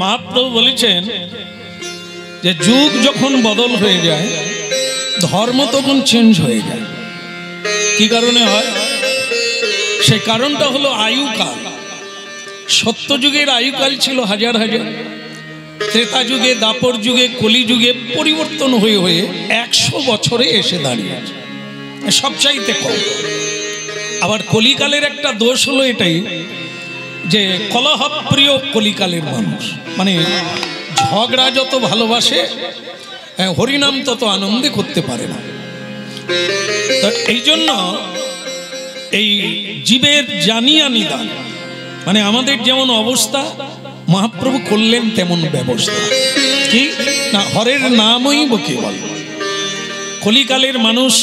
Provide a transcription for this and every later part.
মহাপ্রভু বলেছেন যে যুগ যখন বদল হয়ে যায় ধর্ম তখন চেঞ্জ হয়ে যায়। কি কারণে হয়? সেই কারণটা হলো আয়ুকাল। সত্যযুগের আয়ুকাল ছিল হাজার হাজার, ত্রেতা যুগে, দাপর যুগে, কলি যুগে পরিবর্তন হয়ে হয়ে 100 বছরে এসে দাঁড়িয়েছে, সবচাইতে কম। আবার কলিকালের একটা দোষ হলো এটাই যে কলহপ্রিয় কলিকালের মানুষ, মানে ঝগড়া যত ভালোবাসে হরিনাম তত আনন্দে করতে পারে না। তো এই জন্য এই জীবের জানিয়া নিদান, মানে আমাদের যেমন অবস্থা মহাপ্রভু করলেন তেমন ব্যবস্থা। কি না, হরের নামই বকে বল। কলিকালের মানুষ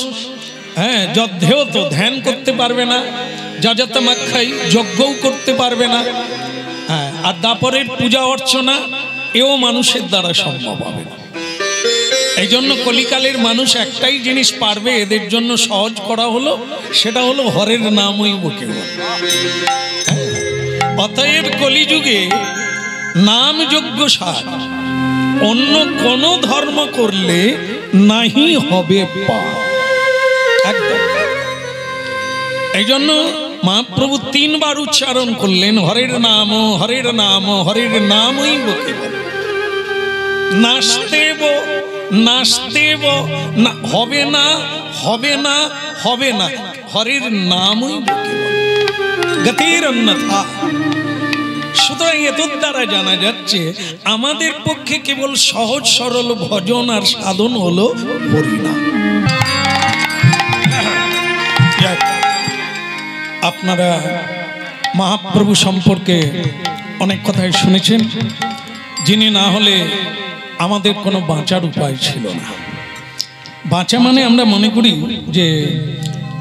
যদ্ধেও তো ধ্যান করতে পারবে না, যাজাতমাখ্যাই যজ্ঞও করতে পারবে না, আর দাপরের পূজা অর্চনা এও মানুষের দ্বারা সম্ভব হবে না। এই জন্য কলিকালের মানুষ একটাই জিনিস পারবে, এদের জন্য সহজ করা হলো, সেটা হলো হরের নামই বকে বল। অতএব কলিযুগে নাম যজ্ঞ সার, অন্য কোন ধর্ম করলে নাহি হবে পাপ। একদম। এই জন্য মহাপ্রভু 3 বার উচ্চারণ করলেন হরের নাম, হরের নাম, হরের নামই বকে বল। নাস্তেব নাস্তেব না, হবে না, হবে না, হবে না, হরের নামই বকে বল। গতির অন্যথা। সুতরাং এতর দ্বারা জানা যাচ্ছে আমাদের পক্ষে কেবল সহজ সরল ভজন আর সাধন হলো হরিনাম। আপনারা মহাপ্রভু সম্পর্কে অনেক কথাই শুনেছেন, যিনি না হলে আমাদের কোনো বাঁচার উপায় ছিল না। বাঁচা মানে আমরা মনে করি যে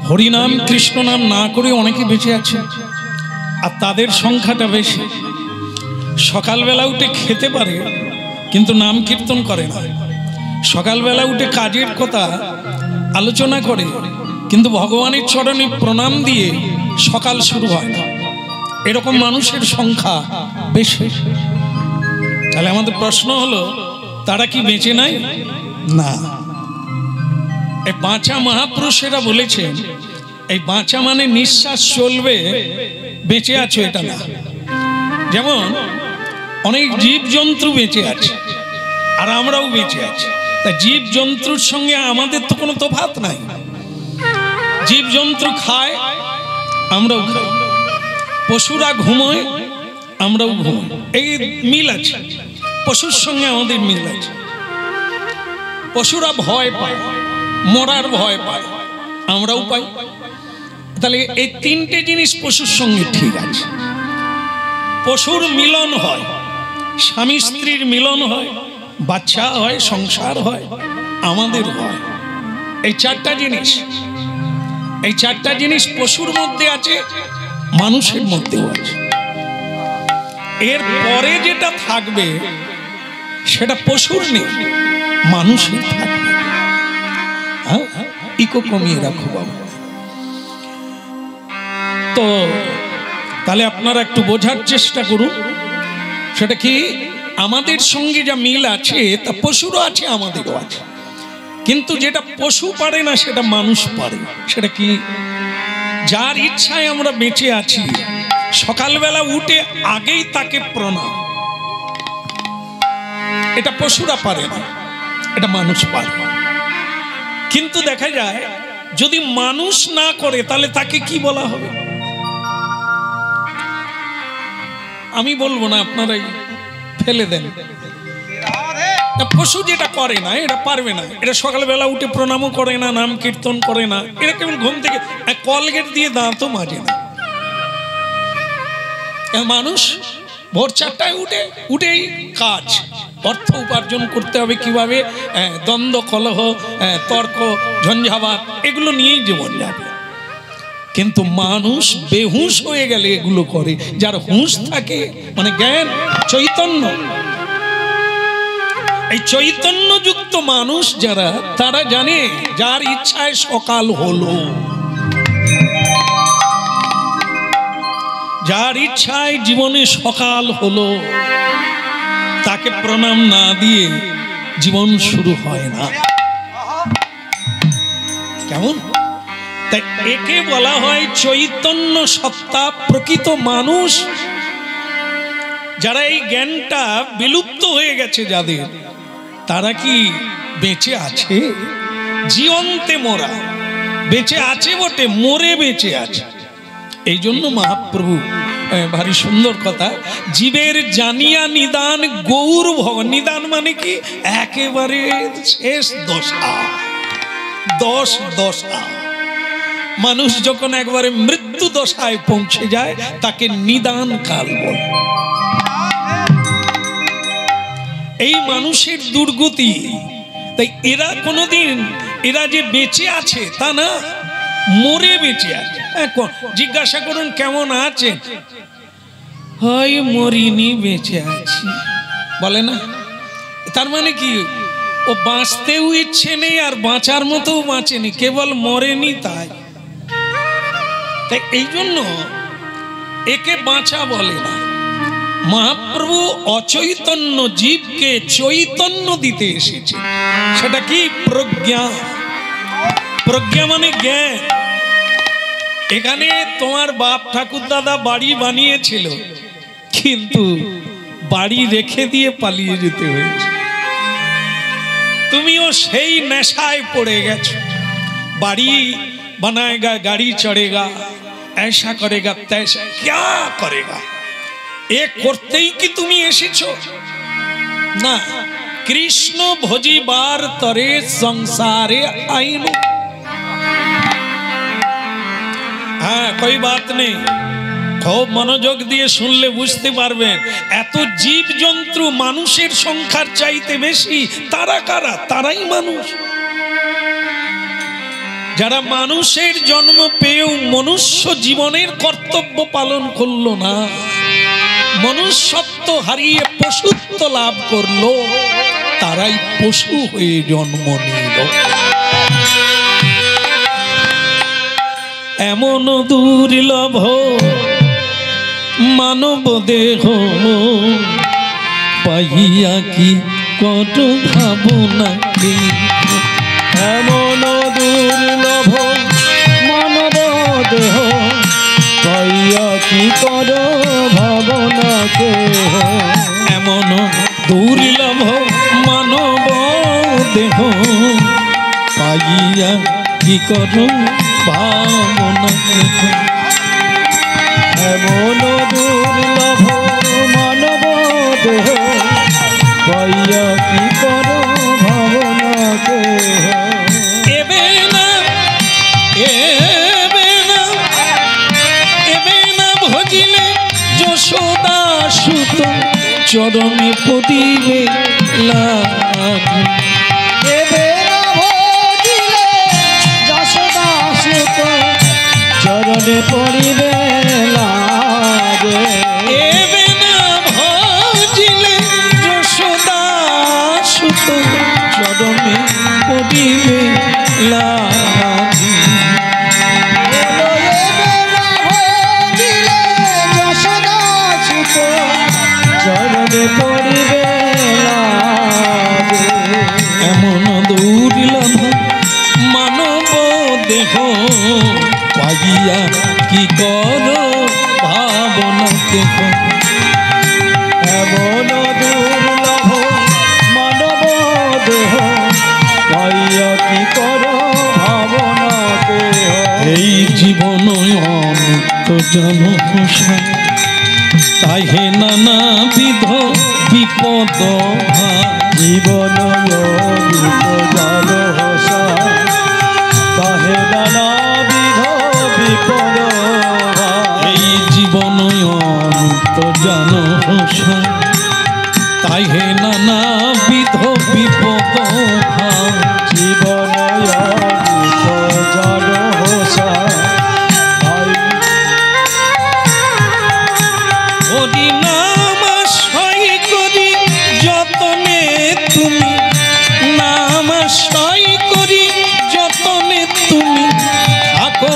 হরিনাম কৃষ্ণ নাম না করে অনেকে বেঁচে আছে, আর তাদের সংখ্যাটা বেশি। সকালবেলা উঠে খেতে পারে কিন্তু নাম কীর্তন করে না, সকালবেলা উঠে কাজের কথা আলোচনা করে কিন্তু ভগবানের চরণে প্রণাম দিয়ে সকাল শুরু হয় না, এরকম মানুষের সংখ্যা বেশি। তাহলে আমাদের প্রশ্ন হলো, তারা কি বেঁচে নাই? না। এই বাঁচা মহাপুরুষেরা বলেছেন, এই বাঁচা মানে নিঃশ্বাস চলবে, বেঁচে আছো এটা না। যেমন অনেক জীবজন্তু বেঁচে আছে আর আমরাও বেঁচে আছি, তা জীবজন্তুর সঙ্গে আমাদের তো কোনো তফাৎ নাই। জীবজন্তু খায়, আমরাও খাই, পশুরা ঘুমোয়, আমরাও ঘুমোই, এই মিল আছে। পশুর সঙ্গে আমাদের মিল আছে। পশুরা ভয় পায়, মরার ভয় পায়, আমরাও পাই। তাহলে এই 3টে জিনিস পশুর সঙ্গে ঠিক আছে। পশুর মিলন হয়, স্বামী স্ত্রীর মিলন হয়, বাচ্চা হয়, সংসার হয়, আমাদের হয়। এই 4টা জিনিস, এই 4টা জিনিস পশুর মধ্যে আছে, মানুষের মধ্যেও আছে। এর পরে যেটা থাকবে সেটা পশুর নেই, মানুষের থাকবে। ইকো কমিয়ে রাখো বাবা। তো তাহলে আপনারা একটু বোঝার চেষ্টা করুন, সেটা কি আমাদের সঙ্গে যা মিল আছে তা পশুরও আছে, আমাদেরও আছে। কিন্তু যেটা পশু পারে না সেটা মানুষ পারে। সেটা কি? যার ইচ্ছায় আমরা বেঁচে আছি, সকালবেলা উঠে আগেই তাকে প্রণাম, এটা পশুরা পারে না, এটা মানুষ পারে। কিন্তু দেখা যায় যদি মানুষ না করে তাহলে তাকে কি বলা হবে? আমি বলবো না, আপনারাই ফেলে দেন। পশু যেটা করে না, এটা পারবে না। এটা সকালবেলা উঠে প্রণামও করে না, নাম কীর্তন করে না, এটা কেবল ঘুম থেকে কলগেট দিয়ে দাঁতও মাজে না। মানুষ ভোর 4টায় উঠেই কাজ, অর্থ উপার্জন করতে হবে কিভাবে, দ্বন্দ্ব, কলহ, তর্ক, ঝঞ্ঝাবাত, এগুলো নিয়েই জীবন যাবে। কিন্তু মানুষ বেহুশ হয়ে গেলে এগুলো করে। যার হুঁশ থাকে, মানে জ্ঞান, চৈতন্য, এই চৈতন্যযুক্ত মানুষ যারা, তারা জানে যার ইচ্ছায় সকাল হলো, যার ইচ্ছায় জীবনে সকাল হলো, তাকে প্রণাম না দিয়ে জীবন শুরু হয় না। কেমন? তাই একে বলা হয় চৈতন্য সত্তা, প্রকৃত মানুষ। যারা এই জ্ঞানটা বিলুপ্ত হয়ে গেছে যাদের, তারা কি বেঁচে আছে? জীবন্তে মোরা, বেঁচে আছে বটে, মরে বেঁচে আছে। এই জন্য মহাপ্রভু ভারী সুন্দর কথা, জীবের জানিয়া নিদান গৌর ভব। নিদান মানে কি? একেবারে শেষ দশা, দশা। মানুষ যখন একবারে মৃত্যু দশায় পৌঁছে যায় তাকে নিদান কাল বলে। এই মানুষের দুর্গতি। তাই এরা কোনোদিন, এরা যে বেঁচে আছে তা না, মরে বেঁচে আছে। জিজ্ঞাসা করুন কেমন আছে, হয় মরিনি বেঁচে আছি বলে না। তার মানে কি? ও বাঁচতেও ইচ্ছে নেই আর বাঁচার মতো বাঁচেনি, কেবল মরেনি তাই। তাই এই জন্য একে বাঁচা বলে না। মহাপ্রভু অচৈতন্য জীবকে চৈতন্য দিতে এসেছে। সেটা কি? প্রজ্ঞা। প্রজ্ঞা মানে জ্ঞান। এখানে তোমার বাপ ঠাকুর দাদা বাড়ি বানিয়েছিল, কিন্তু বাড়ি রেখে দিয়ে পালিয়ে যেতে হয়েছে। তুমিও সেই নেশায় পড়ে গেছো। বাড়ি बनाएगा, गाड़ी चढ़ेगा, ऐसा करेगा, तैसा क्या करेगा, এ করতেই কি তুমি এসেছো? না, কৃষ্ণ ভজিবার তরে সংসারে আইনু। হ্যাঁ, कोई बात नहीं, খুব মনোযোগ দিয়ে শুনলে বুঝতে পারবেন। এত জীব জন্তু মানুষের সংখ্যার চাইতে বেশি, তারা কারা? তারাই মানুষ। যারা মানুষের জন্ম পেয়েও মনুষ্য জীবনের কর্তব্য পালন করলো না, মনুষ্যত্ব হারিয়ে পশুত্ব লাভ করলো, তারাই পশু হয়ে জন্ম নিল। এমন দুর্লভ মানব দেহ পাইয়া কি কত ভাবনা, এমন দুর্লভ মানব দেহ পাইয়া কি কর ভাবনাকে। এমন দুর্লভ মানব দেহ পাইয়া কি কর ভাবনাকে। এমন দুর্লভ মানব দেহ পাইয়া কি কর ভাবনাকে। এবে না, এবে না, এবে না ভজিলে যশোদা সুত চরণে পদিবে লাগ। এবে না ভজিলে যশোদা সুত চরণে পড়িবে লাগে। এবে না ভজিলে যশোদা সুত চরণে পদিবে লাগ। চরণে পড়িবে লাগে। এমন দুর্লভ মানব দেহ পাইয়া কি কর ভাবনা দেহ। এমন দুর্লভ মানব দেহ পাইয়া কি কর ভাবনাকে। এই জীবন অনন্ত জনসা, তাহে নানা বিধ বিপদ জীবন জাল হসা, তাহে নানা বিধ বিপদ। এই জীবন অনন্ত জনসা, তাহে নানা বিধ বিপদ। জীবন জাল হসা, হরি নাম আশ্রয় করি যতনে তুমি, নাম আশ্রয় করি যতনে তুমি থাকো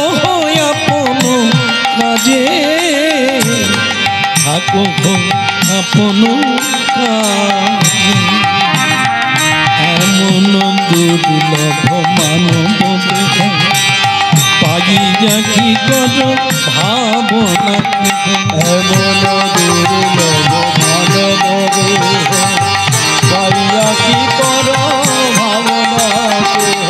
আপন কাজে, থাকো আপন কাজ। এমন দুর্লভ মানব দেহ পাই যা কি কর ভাবনা এমন দুর্লভ মানব দেহ পাইয়া কি কর ভাবনা কেহ।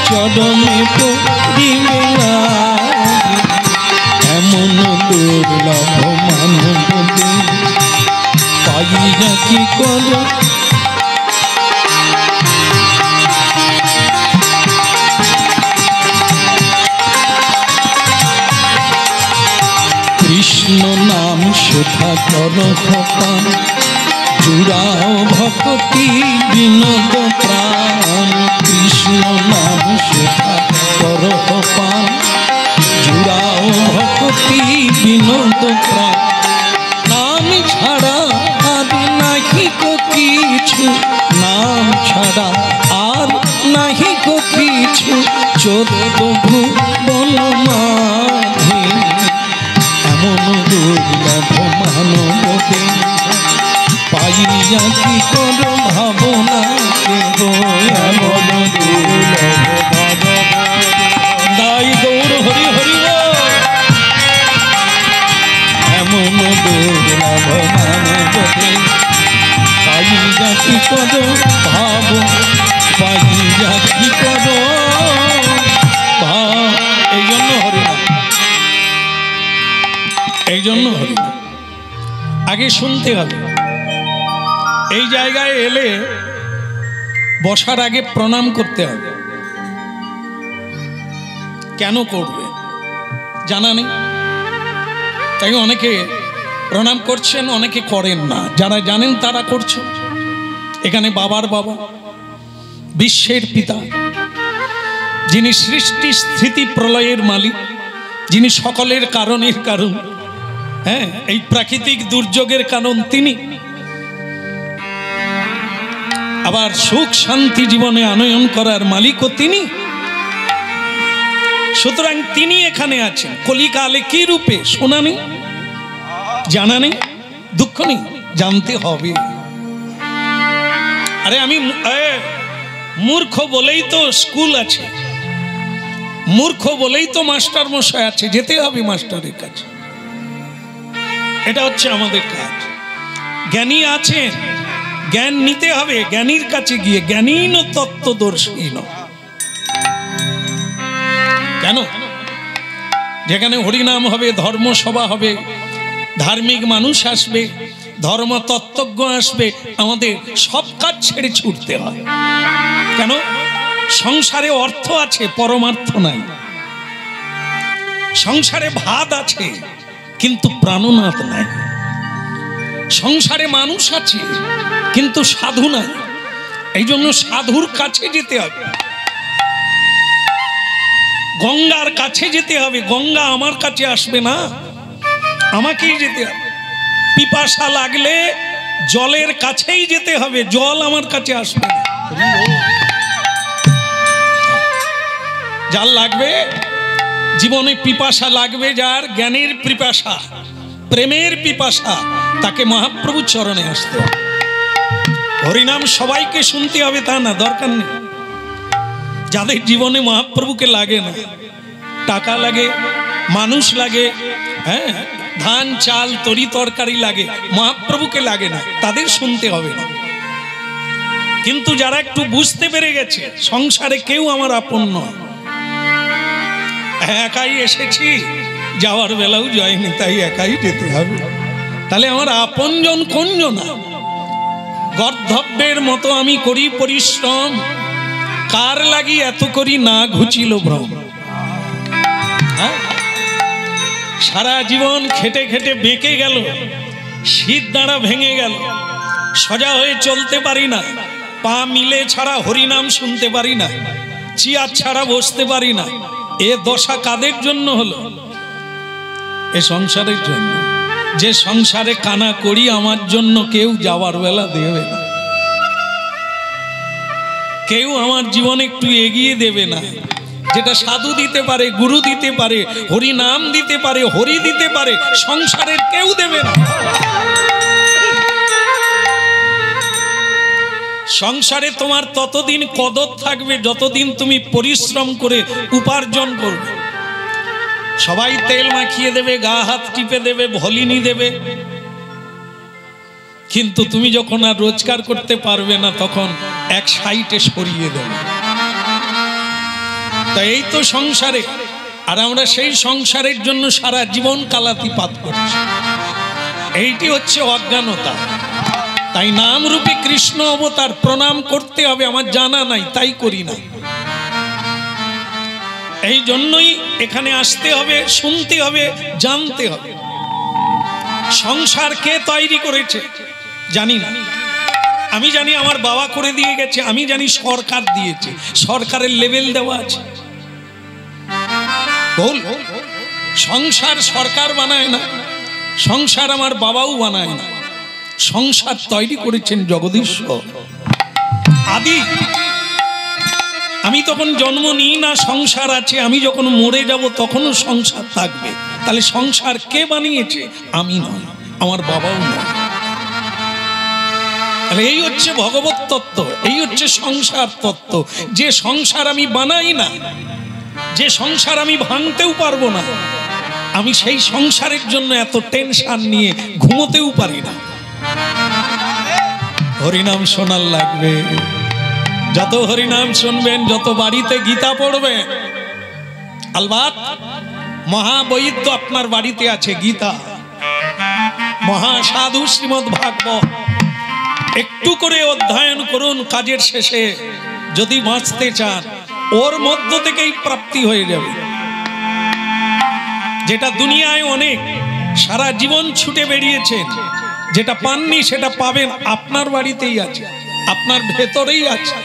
চরণে পড়িবে এমন দুর্লভ মানব দেহ পাইয়া কি কর। কৃষ্ণ নাম সুধা কর পান জুড়াও ভক্তি বিনোদ প্রাণ। কৃষ্ণ নাম সুধা কর পান জুড়াও ভক্তি বিনোদ প্রাণ। নাম ছাড়া আর নাহি কো কিছু, নাম ছাড়া আর নাহি কো কিছু। 14 ভুবন মাঝে এমন দুর্লভ মানব দেহ পাইয়া কি কর ভাবনা কেহ। এমন দুর্লভ মানব দাই গৌর হরি হরি এমন দুর্লভ মানব দেহ পাইয়া কি কর ভাব পাইয়া কি কর ভাব। এই জন্য হরিনাম, এই জন্য হরিনাম আগে শুনতে হবে। এই জায়গায় এলে বসার আগে প্রণাম করতে হবে। কেন করবে জানা নেই, তাই অনেকে প্রণাম করছেন, অনেকে করেন না। যারা জানেন তারা করছেন। এখানে বাবার বাবা, বিশ্বের পিতা, যিনি সৃষ্টি স্থিতি প্রলয়ের মালিক, যিনি সকলের কারণের কারণ, হ্যাঁ এই প্রাকৃতিক দুর্যোগের কারণ তিনি, আবার সুখ শান্তি জীবনে আনয়ন করার মালিকও তিনি। সুতরাং তিনি এখানে আছেন। কলিকালে কি রূপে শোনা নেই, জানা নেই, দুঃখ নেই, জানতে হবে। আরে আমি মূর্খ বলেই তো স্কুল আছে, মূর্খ বলেই তো মাস্টার মশাই আছে, যেতে হবে মাস্টারের কাছে। এটা হচ্ছে আমাদের কাজ। জ্ঞানী আছেন, জ্ঞান নিতে হবে জ্ঞানীর কাছে গিয়ে। জ্ঞানীন তত্ত্বদর্শীন। কেন? যেখানে হরিনাম হবে, ধর্মসভা হবে, ধার্মিক মানুষ আসবে, ধর্ম তত্ত্বজ্ঞ আসবে, আমাদের সব কাজ ছেড়ে ছুটতে হয়। কেন? সংসারে অর্থ আছে, পরমার্থ নাই। সংসারে ভাত আছে, কিন্তু প্রাণনাথ নাই। সংসারে মানুষ আছে, কিন্তু সাধু নাই। এই জন্য সাধুর কাছে যেতে হবে, গঙ্গার কাছে যেতে হবে। গঙ্গা আমার কাছে আসবে না, আমাকেই যেতে হবে। পিপাসা লাগলে জলের কাছেই যেতে হবে, জল আমার কাছে আসবে না। যার লাগবে জীবনে পিপাসা লাগবে, যার জ্ঞানের পিপাসা, প্রেমের পিপাসা, তাকে মহাপ্রভু চরণে আসতে হবে। হরিনাম সবাইকে শুনতে হবে তা না, দরকার নেই। যাদের জীবনে মহাপ্রভুকে লাগে না, টাকা লাগে, মানুষ লাগে, হ্যাঁ ধান চাল তরি তরকারি লাগে, মহাপ্রভুকে লাগে না, তাদের শুনতে হবে না। কিন্তু যারা একটু বুঝতে পেরে গেছে সংসারে কেউ আমার আপন নয়, একাই এসেছি, যাওয়ার বেলাও যায়নি, তাই একাই যেতে হবে, তাহলে আমার আপনজন কোনজন? গর্ধব্যের মতো আমি করি পরিশ্রম, কার লাগি এত করি না ঘুচিল ভ্রম। সারা জীবন খেটে খেটে বেঁকে গেল, শীত দাঁড়া ভেঙে গেল, সোজা হয়ে চলতে পারি না, পা মিলে ছাড়া হরিনাম শুনতে পারি না, চেয়ার ছাড়া বসতে পারি না। এ দশা কাদের জন্য হলো? এ সংসারের জন্য। যে সংসারে কানা করি আমার জন্য কেউ যাওয়ার বেলা দেবে না, কেউ আমার জীবনে একটু এগিয়ে দেবে না। যেটা সাধু দিতে পারে, গুরু দিতে পারে, হরি নাম দিতে পারে, হরি দিতে পারে, সংসারের কেউ দেবে না। সংসারে তোমার ততদিন কদর থাকবে যতদিন তুমি পরিশ্রম করে উপার্জন করবে। সবাই তেল মাখিয়ে দেবে, গা হাত টিপে দেবে, ভলিনি দেবে, কিন্তু তুমি যখন আর রোজগার করতে পারবে না তখন এক সাইডে সরিয়ে দেবে। তাই এই তো সংসারে, আর আমরা সেই সংসারের জন্য সারা জীবন কালাতিপাত করছি। এইটি হচ্ছে অজ্ঞানতা। তাই নামরূপী কৃষ্ণ অবতার প্রণাম করতে হবে, আমার জানা নাই তাই করি না। এই জন্যই এখানে আসতে হবে, শুনতে হবে, জানতে হবে। সংসার কে তৈরি করেছে জানি না, আমি জানি আমার বাবা করে দিয়ে গেছে, আমি জানি সরকার দিয়েছে, সরকারের লেভেল দেওয়া আছে। বল, সংসার সরকার বানায় না, সংসার আমার বাবাও বানায় না, সংসার তৈরি করেছেন জগদীশ্বর। আদি আমি তখন জন্ম নিই না, সংসার আছে, আমি যখন মরে যাব তখনও সংসার থাকবে। তাহলে সংসার কে বানিয়েছে? আমি নয়, আমার বাবাও নয়। তাহলে এই হচ্ছে ভগবত তত্ত্ব, এই হচ্ছে সংসার তত্ত্ব। যে সংসার আমি বানাই না, যে সংসার আমি ভাঙতেও পারবো না, আমি সেই সংসারের জন্য এত টেনশন নিয়ে ঘুমোতেও পারি না। হরিনাম শোনার লাগবে, যত হরিনাম শুনবেন, যত বাড়িতে গীতা পড়বেন, আলবাত মহাবৈদ্য আপনার বাড়িতে আছে গীতা, মহাসাধু শ্রীমদ্ ভাগবত একটু করে অধ্যয়ন করুন। কাজের শেষে যদি বাঁচতে চান, ওর মধ্য থেকেই প্রাপ্তি হয়ে যাবে। যেটা দুনিয়ায় অনেক সারা জীবন ছুটে বেরিয়েছেন, যেটা পাননি সেটা পাবেন, আপনার বাড়িতেই আছে, আপনার ভেতরেই আছে।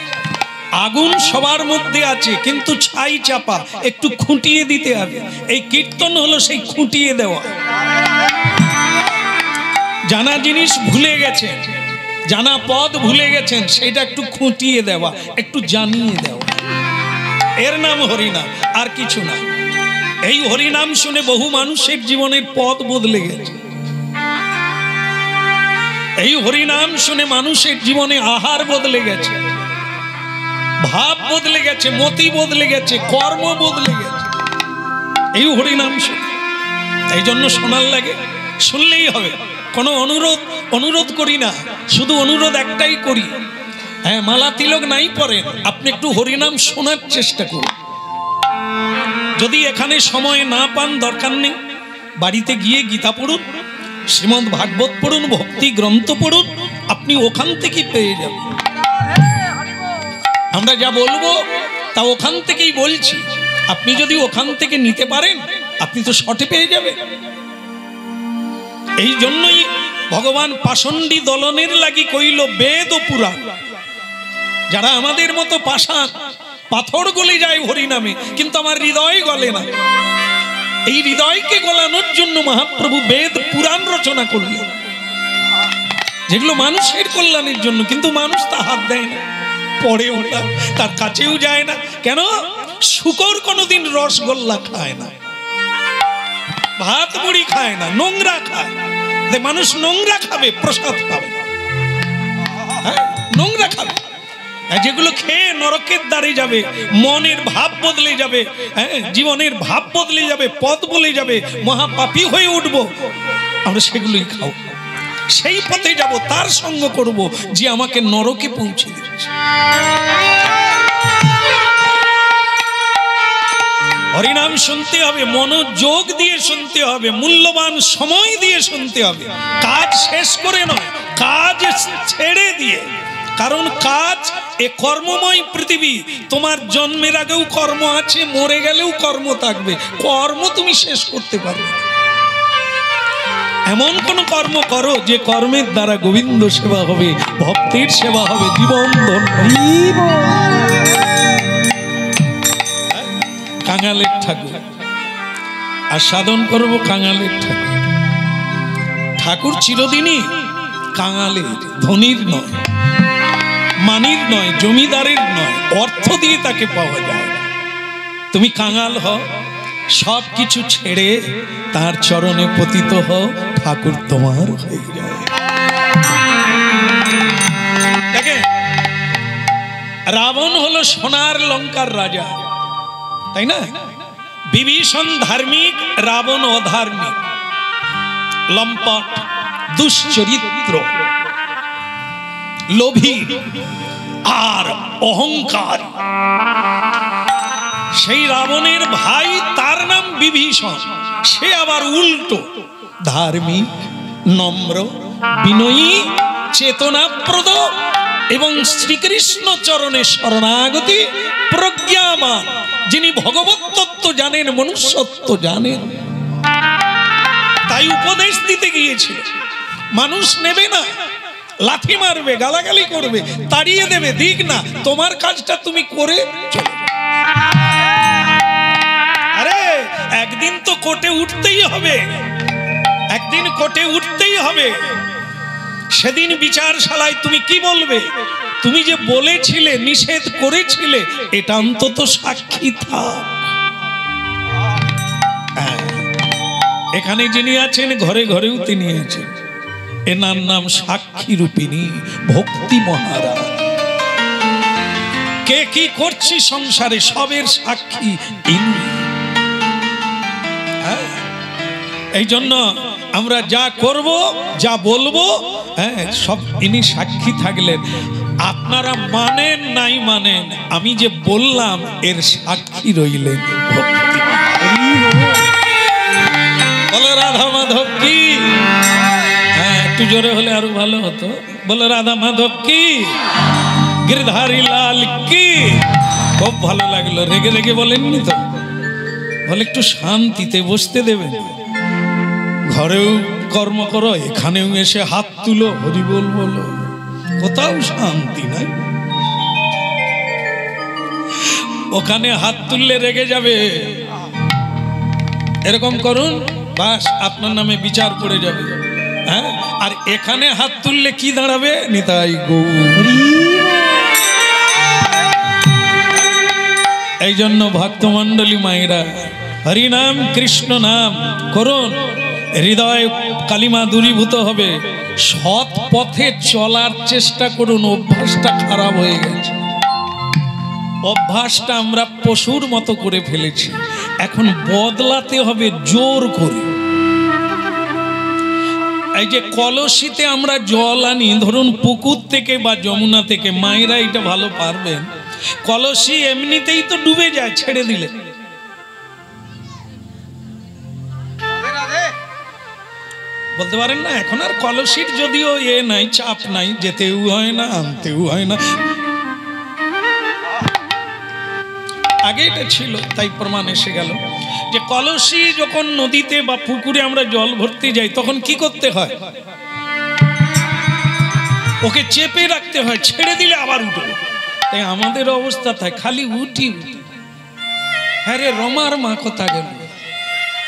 আগুন সবার মধ্যে আছে, কিন্তু ছাই চাপা, একটু খুঁটিয়ে দিতে হবে। এই কীর্তন হলো সেই খুঁটিয়ে দেওয়া। জানা জিনিস ভুলে গেছেন, জানা পদ ভুলে গেছেন, সেটা একটু খুঁটিয়ে দেওয়া, একটু জানিয়ে দেওয়া, এর নাম হরিনাম, আর কিছু না। এই হরিনাম শুনে বহু মানুষের জীবনের পথ বদলে গেছে। এই হরিনাম শুনে মানুষের জীবনে আহার বদলে গেছে, ভাব বদলে গেছে, মতি বদলে গেছে, কর্ম বদলে গেছে এই হরিনাম শুনে। এই জন্য শোনার লাগে, শুনলেই হবে। কোনো অনুরোধ করি না, শুধু অনুরোধ একটাই করি, হ্যাঁ, মালা তিলক নাই পড়েন, আপনি একটু হরিনাম শোনার চেষ্টা করুন। যদি এখানে সময় না পান, দরকার নেই, বাড়িতে গিয়ে গীতা পড়ুন, শ্রীমদ্ ভাগবত পড়ুন, ভক্তি গ্রন্থ পড়ুন, আপনি ওখান থেকেই পেয়ে যাবেন। আমরা যা বলবো তা ওখান থেকেই বলছি। আপনি যদি ওখান থেকে নিতে পারেন, আপনি তো শর্টে পেয়ে যাবেন। এই জন্যই ভগবান পাষণ্ডী দলনের লাগি কইল বেদ ও পুরাণ। যারা আমাদের মতো পাষাণ, পাথর গলে যায় হরিনামে, কিন্তু আমার হৃদয় গলে না। এই হৃদয়কে গলানোর জন্য মহাপ্রভু বেদ পুরাণ রচনা করলেন, যেগুলো মানুষের কল্যাণের জন্য, কিন্তু মানুষ তা হাত দেয় না, পড়েও না, তার কাছেও যায় না। কেন? শুকর কোনোদিন রসগোল্লা খায় না, ভাত মুড়ি খায় না, নোংরা খায়। মানুষ নোংরা খাবে, প্রসাদ পাবে, নোংরা খাবে। যেগুলো খেয়ে নরকের দ্বারে যাবে, মনের ভাব বদলে যাবে, জীবনের ভাব বদলে যাবে, পথ বলে যাবে, মহাপাপী হয়ে উঠবো, আমরা সেগুলোই খাও। সেই পথে যাব, তার সঙ্গ করব যে আমাকে নরকে পৌঁছে দিচ্ছে। হরিনাম শুনতে হবে, মনোযোগ দিয়ে শুনতে হবে, মূল্যবান সময় দিয়ে শুনতে হবে, কাজ শেষ করে নয়, কাজ ছেড়ে দিয়ে। কারণ কাজ এ কর্মময় পৃথিবী, তোমার জন্মের আগেও কর্ম আছে, মরে গেলেও কর্ম থাকবে, কর্ম তুমি শেষ করতে পারবে। এমন কোন কর্ম করো যে কর্মের দ্বারা গোবিন্দ সেবা হবে, ভক্তির সেবা হবে, জীবন ধন্য। কাঙালের ঠাকুর আর সাধন করব কাঙালের ঠাকুর। ঠাকুর চিরদিনই কাঙালের, ধনীর নয়, মানির নয়, জমিদারের নয়, অর্থ দিয়ে তাকে পাওয়া যায় না। তুমি কাঙাল হও, সব কিছু ছেড়ে তার চরণে পতিত হও, ঠাকুর তোমার হয়ে যায়। দেখে রাবণ হলো সোনার লঙ্কার রাজা, তাই না? বিভীষণ ধার্মিক, রাবণ অধার্মিক, লম্পট, দুশ্চরিত্র, লোভী আর অহংকার। সেই রাবণের ভাই, তার নাম বিভীষণ, সে আবার উল্টো, ধার্মিক, নম্র, বিনয়ী, চেতনাপ্রদ এবং শ্রীকৃষ্ণ চরণে শরণাগতি, প্রজ্ঞামান, যিনি ভগবত তত্ত্ব জানেন, মনুষ্যত্ব জানেন। তাই উপদেশ দিতে গিয়েছিল, মানুষ নেবে না, লাথি মারবে, গালাগালি করবে, তাড়িয়ে দেবে, দিক না, তোমার কাজটা তুমি করে চলো। আরে একদিন তো কোর্টে উঠতেই হবে, একদিন কোর্টে উঠতেই হবে। সেদিন বিচারশালায় তুমি কি বলবে? তুমি যে বলেছিলে, নিষেধ করেছিলে, এটা অন্তত সাক্ষী থাক। এখানে যিনি আছেন, ঘরে ঘরেও তিনি আছেন, এনার নাম সাক্ষী রূপিণী ভক্তি মহারাজ। কে কি করছি সংসারে, সবের সাক্ষী ইনি। এই জন্য আমরা যা করব, যা বলবো, সব ইনি সাক্ষী থাকলেন। আপনারা মানেন নাই মানেন, আমি যে বললাম এর সাক্ষী রইলেন ভক্তি। বলে রাধা মাধব কি? একটু জোরে হলে আরো ভালো হতো। বলে রাধা মাধব কি, গিরধারী লাল কি। খুব ভালো লাগলো। রেগে রেগে বলেননি তো, বলে একটু শান্তিতে বসতে দেবেন। ঘরেও কর্ম করো, এখানেও এসে হাত তুলো, হরি বল বলো, কোথাও শান্তি নাই। ওখানে হাত তুললে রেগে যাবে, এরকম করুন, বাস আপনার নামে বিচার পড়ে যাবে। হ্যাঁ, আর এখানে হাত তুললে কি দাঁড়াবে? নিতাই গৌর। এই জন্য ভক্তমণ্ডলী মায়েরা, হরি নাম কৃষ্ণ নাম করুন, হৃদয় কালিমা দূরীভূত হবে। সৎ পথে চলার চেষ্টা করুন। অভ্যাসটা খারাপ হয়ে গেছে, অভ্যাসটা আমরা পশুর মতো করে ফেলেছি। এখন বদলাতে হবে জোর করে। এই যে কলসিতে আমরা জল আনি, ধরুন পুকুর থেকে বা যমুনা থেকে, মায়েরা এটা ভালো পারবেন। কলসি এমনিতেই তো ডুবে যায় ছেড়ে দিলে, বলতে পারেন না। এখন আর কলসির যদিও নাই, চাপ নাই, যেতেও হয় না, আনতেও হয় না। আগে এটা ছিল, তাই প্রমাণ এসে গেল যে কলসি যখন নদীতে বা পুকুরে আমরা জল ভরতে যাই, তখন কি করতে হয়? ওকে চেপে রাখতে হয়, ছেড়ে দিলে আবার উঠো। তাই আমাদের অবস্থা তাই, খালি উঠি। হ্যাঁ রে, রমার মা কথা গেল,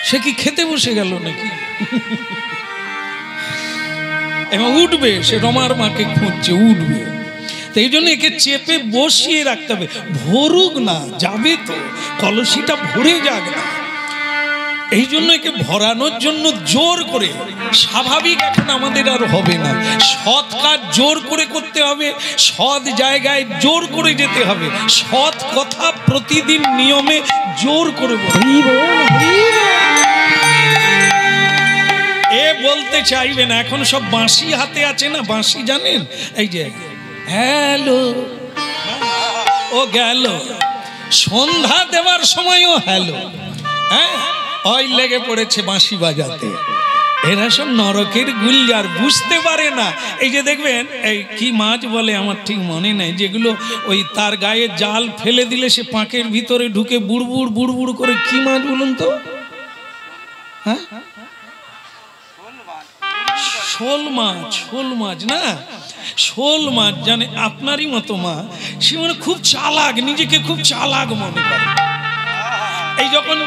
সে কি খেতে বসে গেল নাকি? এবং উঠবে, সে রমার মাকে খুঁজছে, উঠবে। তো এই জন্য একে চেপে বসিয়ে রাখতে হবে, ভরুক না, যাবে তো, কলসিটা ভরে যাক না। এই জন্য একে ভরানোর জন্য জোর করে, স্বাভাবিক এখন আমাদের আর হবে না। সৎ কাজ জোর করে করতে হবে, সৎ জায়গায় জোর করে যেতে হবে, সৎ কথা প্রতিদিন নিয়মে জোর করে বলতে। এ বলতে চাইবে না, এখন সব বাঁশি হাতে আছে না, বাঁশি জানেন? এই যে হ্যালো, ও গেল, সন্ধ্যা দেওয়ার সময়ও হ্যালো, হ্যাঁ, ওই লেগে পড়েছে বাঁশি বাজাতে। এরা সব নরকের গুলজার, বুঝতে পারে না। এই যে দেখবেন, এই কি মাছ বলে আমার ঠিক মনে নেই, যেগুলো ওই তার গায়ে জাল ফেলে দিলে সে পাঁকের ভিতরে ঢুকে বুড়বুড় বুড়বুড় করে, কি মাছ বলুন তো? হ্যাঁ, শোল মাছ। শোল মাছ না, শোল মাছ জানে আপনারই মতো মা, সে মানে খুব চালাক, নিজেকে খুব চালাক মনে করে। এই যখন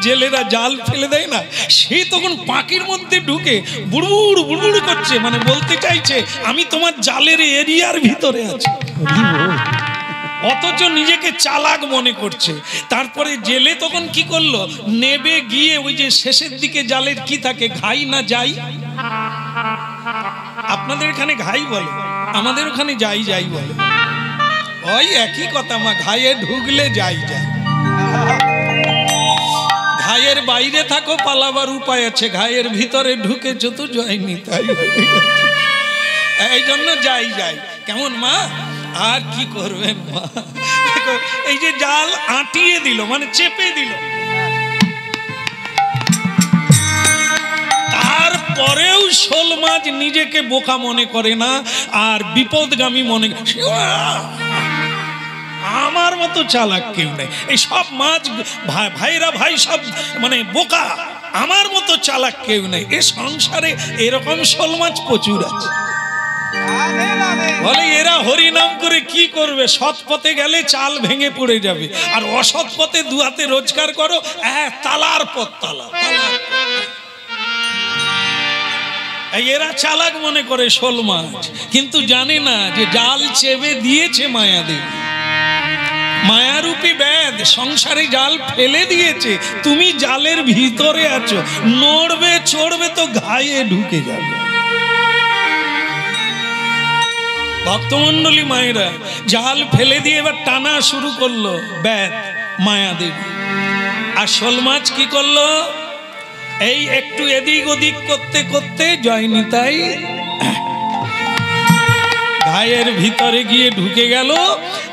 জেলেরা জাল ফেলে দেয় না, সে তখন পাঁকির মধ্যে ঢুকে বুড়বুড় বুড়বুড় করছে, মানে বলতে চাইছে আমি তোমার জালের এরিয়ার ভিতরে আছি, অথচ নিজেকে চালাক মনে করছে। তারপরে জেলে তখন কি করলো, নেবে গিয়ে ওই যে শেষের দিকে জালের কি থাকে, ঘাই না যাই, আপনাদের এখানে ঘাই বলে, আমাদের ওখানে যাই যাই বলে, ওই একই কথা, মা ঘাইয়ে ঢুকলে যাই যাই। ঘাইয়ের বাইরে থাকো পালাবার উপায় আছে, ঘাইয়ের ভিতরে ঢুকেছো তো যায়নি, তাই এই জন্য যাই যাই। কেমন মা, আর কি করবেন মা, এই যে জাল আটিয়ে দিল, মানে চেপে দিল, তারপরেও শোল মাছ নিজেকে বোকা মনে করে না আর বিপদগামী মনে, আমার মতো চালাক কেউ নেই, এই সব মাছ ভাইরা ভাই সব মানে বোকা, আমার মতো চালাক কেউ নেই, এ সংসারে এরকম শোল মাছ প্রচুর আছে। বলে এরা হরিনাম করে কি করবে, সৎ পথে গেলে চাল ভেঙে পড়ে যাবে, আর অসৎ পথে দুহাতে রোজগার করো, তালার পথ তালা, এরা চালাক মনে করে শোল মাছ, কিন্তু জানে না যে জাল চেপে দিয়েছে মায়াদেবী, মায়ারূপী ব্যাধ সংসারে জাল ফেলে দিয়েছে, তুমি জালের ভিতরে আছো, নড়বে চড়বে তো ঘায়ে ঢুকে যাবে। ভক্তমন্ডলী মায়েরা জাল ফেলে দিয়ে এবার টানা শুরু করলো ব্যাধ মায়াদেবী, আর শোল মাছ কি করলো, এই একটু এদিক ওদিক করতে করতে জয়নিতাই ঘায়ের ভিতরে গিয়ে ঢুকে গেল।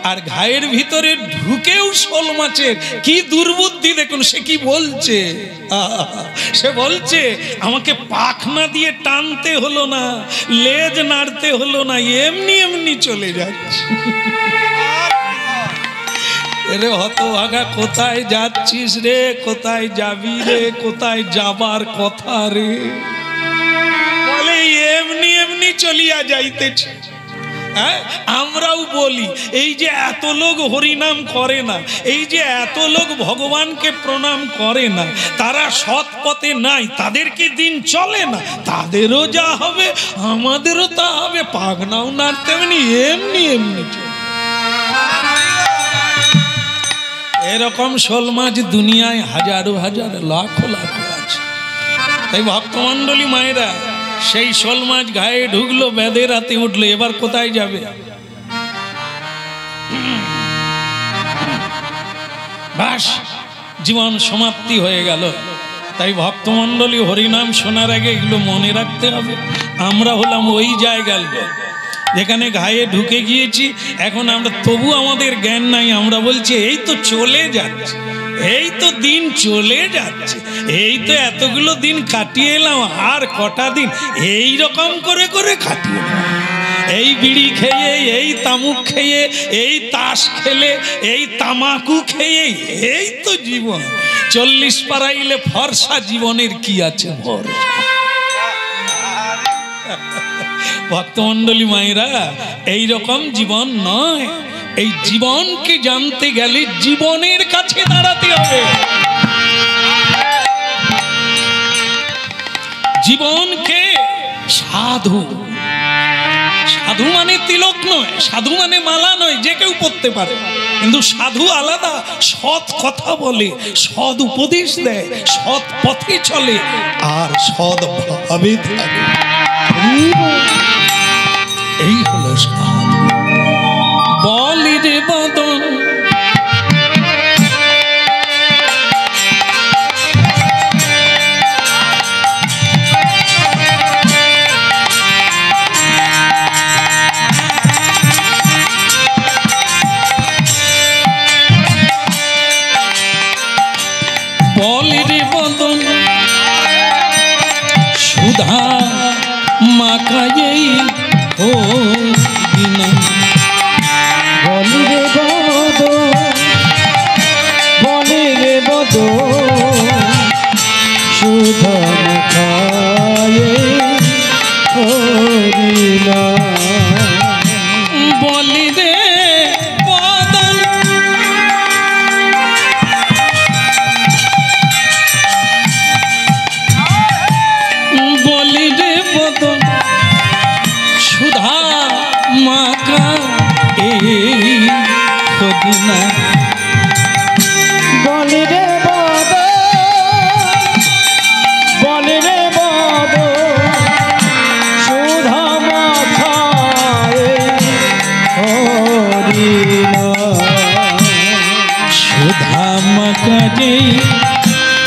আর ঘায়ের ভিতরে ঢুকেও শোল মাছের কি দুর্বুদ্ধি দেখুন, সে কি বলছে, সে বলছে আমাকে পাখনা দিয়ে টানতে হলো না, লেজ নাড়তে হলো না, এমনি এমনি চলে যাচ্ছে। রে হতভাগা, কোথায় যাচ্ছিস রে, কোথায় যাবি রে, কোথায় যাবার কথা রে, বলে এমনি এমনি চলিয়া যাইতেছে। আমরাও বলি এই যে এত লোক হরিনাম করে না, এই যে এত লোক ভগবানকে প্রণাম করে না, তারা সৎ পথে নাই, তাদেরকে দিন চলে না, তাদেরও যা হবে আমাদেরও তা হবে, পাগনাও নাড়তে এমনি এমনি এমনি চলে। এরকম শোল মাছ দুনিয়ায় হাজারো হাজার লাখো লাখো আছে। তাই ভক্তমন্ডলী মায়েরা, সেই শোল মাছ ঘায়ে ঢুকলো, বেদের রাতে উঠলো, এবার কোথায় যাবে, বাস জীবন সমাপ্তি হয়ে গেল। তাই ভক্তমন্ডলী হরিনাম শোনার আগে এগুলো মনে রাখতে হবে, আমরা হলাম ওই জায়গার লোক যেখানে ঘায়ে ঢুকে গিয়েছি, এখন আমরা তবু আমাদের জ্ঞান নাই, আমরা বলছি এই তো চলে যাচ্ছে, এই তো দিন চলে যাচ্ছে, এই তো এতগুলো দিন কাটিয়ে এলাম, আর কটা দিন এই রকম করে করে কাটিয়ে এলাম, এই বিড়ি খেয়ে, এই তামুক খেয়ে, এই তাস খেলে, এই তামাকু খেয়ে, এই তো জীবন। 40 পারাইলে ফর্সা জীবনের কি আছে ভরসা। ভক্তমন্ডলী মায়েরা, এই রকম জীবন নয়, এই জীবনকে জানতে গেলে জীবনের কাছে দাঁড়াতে হবে। জীবনকে সাধু, সাধু মানে তিলক নয়, সাধু মানে মালা নয়, যে কেউ পড়তে পারে, কিন্তু সাধু আলাদা, সৎ কথা বলে, সৎ উপদেশ দেয়, সৎ পথে চলে, আর সৎ ভাবে থাকে, এই হলো সাধু। বলি রে বদন সুধা মাখায়ে ও বিনা, বলি রে বদ, বলি রে বদ, সুধা মাখায়ে হরিনা, বলি রে বদন বদন সুধা মাকা এই খদিনা বলি রে বদন বলি রে বদন সুধা মাখায় হরিনা সুধা মাকা যেই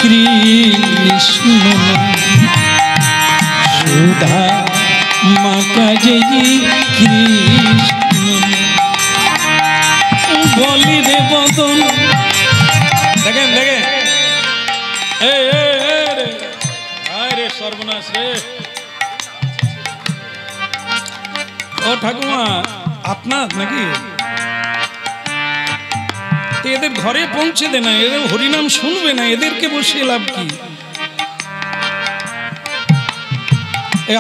কৃষ্ণ সুধা মাকা যেই কৃষ্ণ বলি রে বদন দেখেন দেখেন রে সর্বনাশ রে ও ঠাকুমা আপনার নাকি এদের ঘরে পৌঁছে দে না, এদের হরিনাম শুনবে না, এদেরকে বসিয়ে লাভ কি?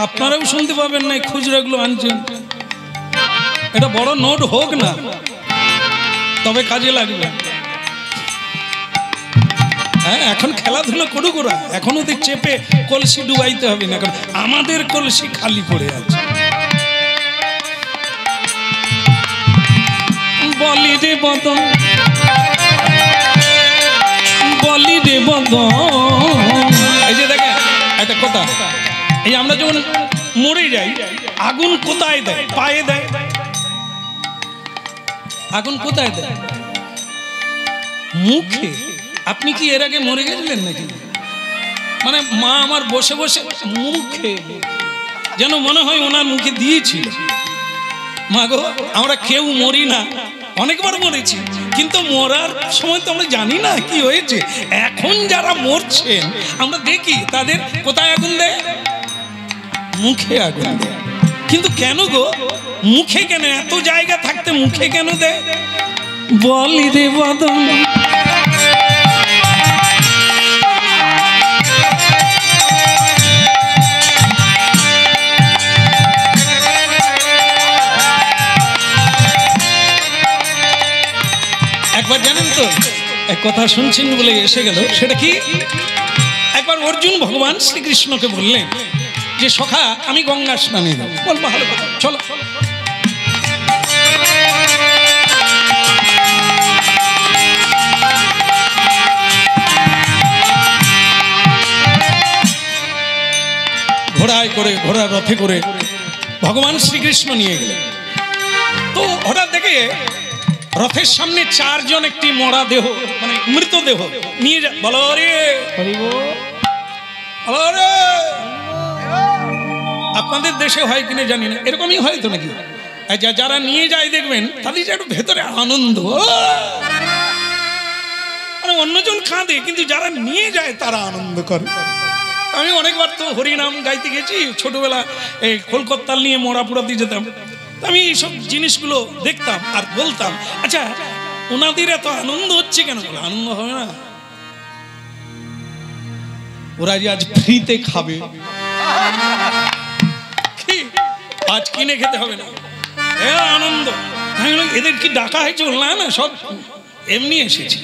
আপনারাও শুনতে পাবেন না, খুচরাগুলো আনছেন। এটা বড় নোট হোক না, তবে কাজে লাগবে। হ্যাঁ, এখন খেলাধুলা করুক ওরা, এখন ওদের চেপে কলসি ডুবাইতে হবে না, কারণ আমাদের কলসি খালি পড়ে আছে। বলি রে বদন বলি রে বদন, এই যে দেখেন একটা কথা, এই আমরা যখন মরে যাই আগুন কোথায় দেয়? পায়ে দেয়। আগুন কোথায় দেয়? মুখে। আপনি কি এর আগে মরে গেছিলেন নাকি? মানে মা আমার বসে বসে মুখে, যেন মনে হয় ওনার মুখে দিয়েছিল। মা গো, আমরা কেউ মরি না, অনেকবার মরেছি, কিন্তু মরার সময় তো আমরা জানি না কি হয়েছে। এখন যারা মরছেন আমরা দেখি তাদের কোথায় আগুন দেয়? মুখে আগুন দেয়। কিন্তু কেন গো, মুখে কেন? এত জায়গা থাকতে মুখে কেন দেয়? বলি রে বদন একবার জানেন তো, এক কথা শুনছেন বলে এসে গেল, সেটা কি? একবার অর্জুন ভগবান শ্রীকৃষ্ণকে বললেন যে সখা আমি গঙ্গা স্নানে যাব। বল ভালো কথা, চলো। ঘোড়ায় করে, ঘোড়ার রথে করে ভগবান শ্রীকৃষ্ণ নিয়ে গেলেন। তো হঠাৎ দেখে রথের সামনে চারজন একটি মরা দেহ, মানে মৃতদেহ নিয়ে যা। বলো রে, আপনাদের দেশে হয় কিনা জানি না, এরকমই হয় তো নাকি? যারা নিয়ে যায় দেখবেন তাদের একটু ভেতরে আনন্দ, মানে অন্যজন কাঁদে কিন্তু যারা নিয়ে যায় তারা আনন্দ করে। আমি অনেকবার তো হরিনাম গাইতে গেছি, ছোটবেলা এই কলকাতাল নিয়ে মরা পোড়াতে যেতাম। আমি এইসব জিনিসগুলো দেখতাম আর বলতাম, আচ্ছা ওনাদের এত আনন্দ হচ্ছে কেন? আনন্দ হবে না, ওরা যে আজ ফ্রিতে খাবে, আজ কিনে খেতে হবে না, আনন্দ। এদের কি ডাকা হয়েছে? না না, সব এমনি এসেছে।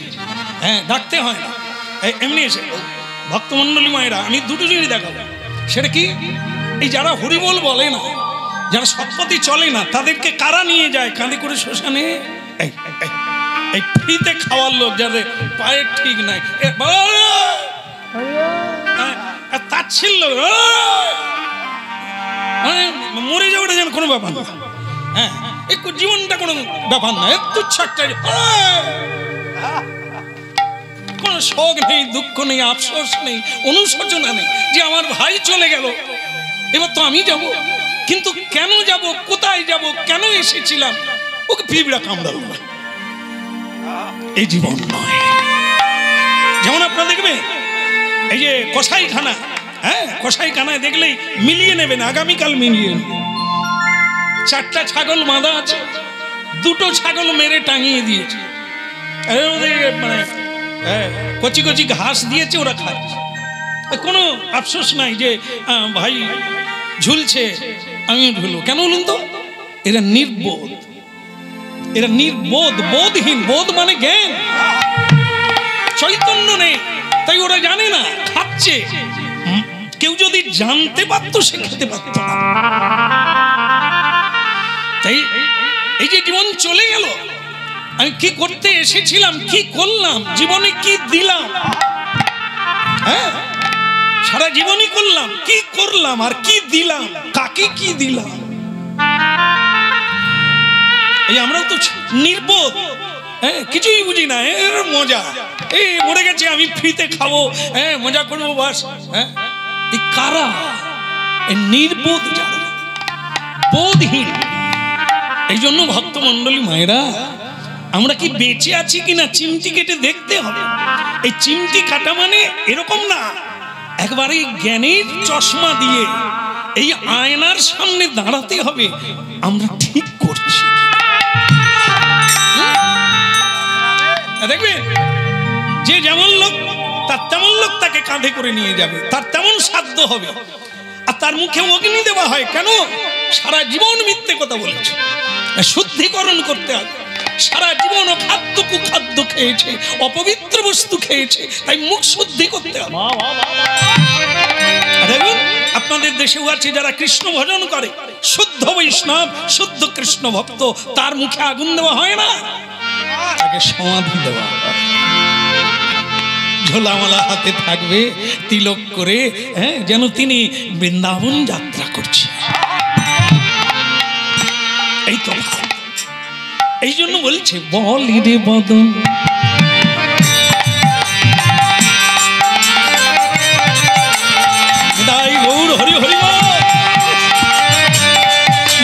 হ্যাঁ, ডাকতে হয় না, এমনি এসে। ভক্তমণ্ডলী মায়েরা, আমি দুটো জিনিস দেখাবো। সেটা কি? এই যারা হরিবোল বলে না, যারা সৎপথে চলে না, তাদেরকে কারা নিয়ে যায় কাঁধে করে শ্মশানে? এই ফ্রিতে খাওয়ার লোক, যাদের পায়ের ঠিক নাই, তাচ্ছিল্য, মরে যাওয়াটা যেন কোনো ব্যাপার না। হ্যাঁ, একটু জীবনটা কোনো ব্যাপার না, একটু ছাড়টা, কোনো শোক নেই, দুঃখ নেই, আফসোস নেই, অনুশোচনা নেই যে আমার ভাই চলে গেল, এবার তো আমি যাব। কিন্তু কেন যাব, কোথায় যাব, কেন এসেছিলাম, ওকে পিঁপড়া কামড়ালো না, এই জীবন নয়। যেমন আপনারা দেখবেন এই যে কসাইখানা, হ্যাঁ, কসাইখানায় দেখলেই মিলিয়ে নেবেন, আগামীকাল মিলিয়ে নেবেন। 4টা ছাগল বাঁধা আছে, 2টো ছাগল মেরে টাঙিয়ে দিয়েছে, মানে কচি কচি ঘাস দিয়েছে, ওরা খাচ্ছে। কোনো আফসোস নাই যে ভাই ঝুলছে আমিও ঝুলবো। কেন বলুন তো? এরা নির্বোধ, এরা নির্বোধ, বোধহীন। বোধ মানে জ্ঞান, চৈতন্য নেই, তাই ওরা জানে না খাচ্ছে। কেউ যদি জানতে পারতো সে খেতে পারত না। তাই এই যে জীবন চলে গেল, আমি কি করতে এসেছিলাম, কি করলাম, জীবনে কি দিলাম, হ্যাঁ সারা জীবনই করলাম, কি করলাম আর কি দিলাম, কাকে কি দিলাম। এই আমরাও তো নির্বোধ, হ্যাঁ কিছুই বুঝি না, এর মজা, এই মরে গেছে আমি ফ্রিতে খাবো, হ্যাঁ মজা করবো বাস। হ্যাঁ এই কারা? এই নির্বোধ যারা, বোধহীন। এই জন্য ভক্তমণ্ডলী মায়েরা, আমরা কি বেঁচে আছি কিনা চিমটি কেটে দেখতে হবে। এই চিমটি কাটা মানে এরকম না, একবারে জ্ঞানের চশমা দিয়ে এই আয়নার সামনে দাঁড়াতে হবে, আমরা ঠিক করছি। দেখবে যে যেমন লোক তার তেমন লোক তাকে কাঁধে করে নিয়ে যাবে, তার তেমন সাধ্য হবে, আর তার মুখে অগ্নি দেওয়া হয় কেন? সারা জীবন মিথ্যে কথা বলেছে, শুদ্ধিকরণ করতে হবে। সারা জীবন খাদ্য কুখাদ্য খেয়েছে, অপবিত্র বস্তু খেয়েছে, তাই মুখ শুদ্ধি করতে হবে। দেখুন আপনাদের দেশেও আছে যারা কৃষ্ণ ভজন করে, শুদ্ধ বৈষ্ণব, শুদ্ধ কৃষ্ণ ভক্ত, তার মুখে আগুন দেওয়া হয় না, তাকে সমাধি দেওয়া হয়। ঝোলামালা হাতে থাকবে, তিলক করে, হ্যাঁ যেন তিনি বৃন্দাবন যাত্রা করছে। এই তো এই জন্য বলছে বলি রে বদন, গৌর হরি হরি